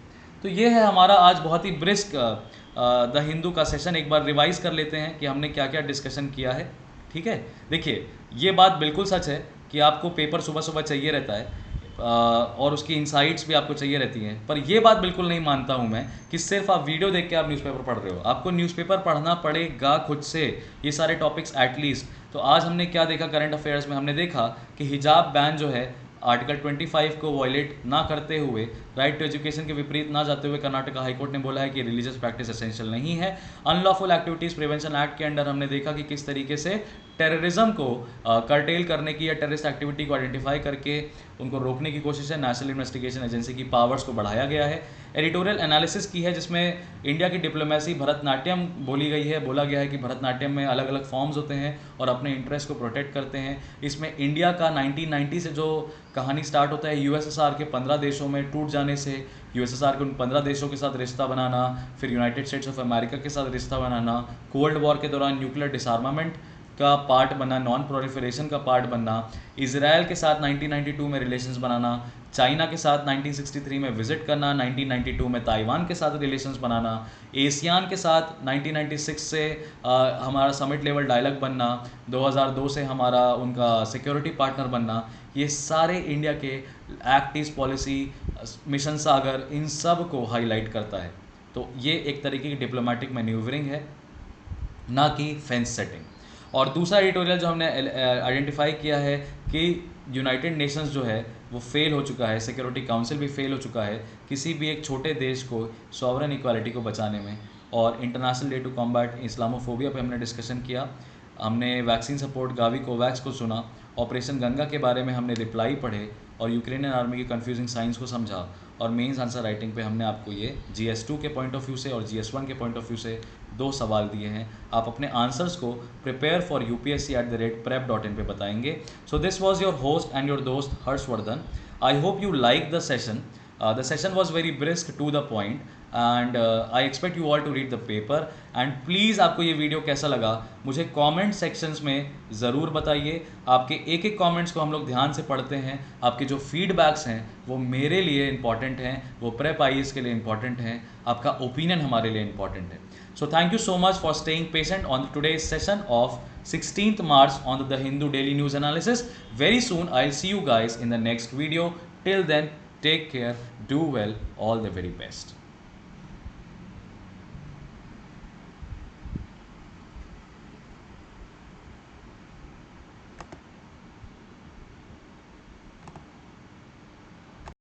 तो ये है हमारा आज बहुत ही ब्रिस्क द हिंदू का सेशन. एक बार रिवाइज कर लेते हैं कि हमने क्या क्या डिस्कशन किया है. ठीक है, देखिए ये बात बिल्कुल सच है कि आपको पेपर सुबह सुबह चाहिए रहता है और उसकी इनसाइट्स भी आपको चाहिए रहती हैं. पर ये बात बिल्कुल नहीं मानता हूँ मैं कि सिर्फ आप वीडियो देख के आप न्यूज़पेपर पढ़ रहे हो. आपको न्यूज़पेपर पढ़ना पड़ेगा खुद से, ये सारे टॉपिक्स एटलीस्ट. तो आज हमने क्या देखा करंट अफेयर्स में, हमने देखा कि हिजाब बैन जो है आर्टिकल 25 को वायलेट ना करते हुए, राइट टू एजुकेशन के विपरीत ना जाते हुए कर्नाटका हाईकोर्ट ने बोला है कि रिलीजियस प्रैक्टिस एसेंशियल नहीं है. अनलॉफुल एक्टिविटीज़ प्रिवेंशन एक्ट के अंडर हमने देखा कि किस तरीके से टेररिज्म को कर्टेल करने की या टेररिस्ट एक्टिविटी को आइडेंटिफाई करके उनको रोकने की कोशिश है. नेशनल इन्वेस्टिगेशन एजेंसी की पावर्स को बढ़ाया गया है. एडिटोरियल एनालिसिस की है जिसमें इंडिया की डिप्लोमेसी, भरतनाट्यम बोली गई है. बोला गया है कि भरतनाट्यम में अलग अलग फॉर्म्स होते हैं और अपने इंटरेस्ट को प्रोटेक्ट करते हैं. इसमें इंडिया का 1990 से जो कहानी स्टार्ट होता है USSR के 15 देशों में टूट जाने से, USSR के उन 15 देशों के साथ रिश्ता बनाना, फिर यूनाइटेड स्टेट्स ऑफ अमेरिका के साथ रिश्ता बनाना, कोल्ड वॉर के दौरान न्यूक्लियर डिसआर्मामेंट का पार्ट बनना, नॉन प्रोलिफरेशन का पार्ट बनना, इजराइल के साथ 1992 में रिलेशंस बनाना, चाइना के साथ 1963 में विजिट करना, 1992 में ताइवान के साथ रिलेशंस बनाना, एशियान के साथ 1996 से हमारा समिट लेवल डायलॉग बनना, 2002 से हमारा उनका सिक्योरिटी पार्टनर बनना. ये सारे इंडिया के एक्ट ईस्ट पॉलिसी, मिशन सागर, इन सब को हाईलाइट करता है. तो ये एक तरीके की डिप्लोमेटिक मैन्यूवरिंग है, ना कि फेंस सेटिंग. और दूसरा एडिटोरियल जो हमने आइडेंटिफाई किया है कि यूनाइटेड नेशंस जो है वो फेल हो चुका है, सिक्योरिटी काउंसिल भी फेल हो चुका है किसी भी एक छोटे देश को सॉवरेन इक्वालिटी को बचाने में. और international day to combat Islamophobia पे हमने डिस्कशन किया, हमने वैक्सीन सपोर्ट गावी कोवैक्स को सुना, ऑपरेशन गंगा के बारे में हमने रिप्लाई पढ़े और यूक्रेनियन आर्मी की कंफ्यूजिंग साइंस को समझा, और मेंस आंसर राइटिंग पे हमने आपको ये GS2 के पॉइंट ऑफ व्यू से और GS1 के पॉइंट ऑफ व्यू से 2 सवाल दिए हैं। आप अपने आंसर्स को prepare4upsc@prep.in पे बताएंगे। So this was your host and your दोस्त Harshvardhan. I hope you like the session. The session was very brisk, to the point, and I expect you all to read the paper. And please आपको ये video कैसा लगा मुझे comment sections में ज़रूर बताइए। आपके एक एक कमेंट्स को हम लोग ध्यान से पढ़ते हैं। आपके जो फीडबैक्स हैं वो मेरे लिए इंपॉर्टेंट हैं, वो प्रेप IAS के लिए इंपॉर्टेंट हैं, आपका ओपिनियन हमारे लिए इंपॉर्टेंट है। So thank you so much for staying patient on today's session of 16th March on the Hindu Daily News Analysis. Very soon I'll see you guys in the next video. Till then, take care, do well, all the very best.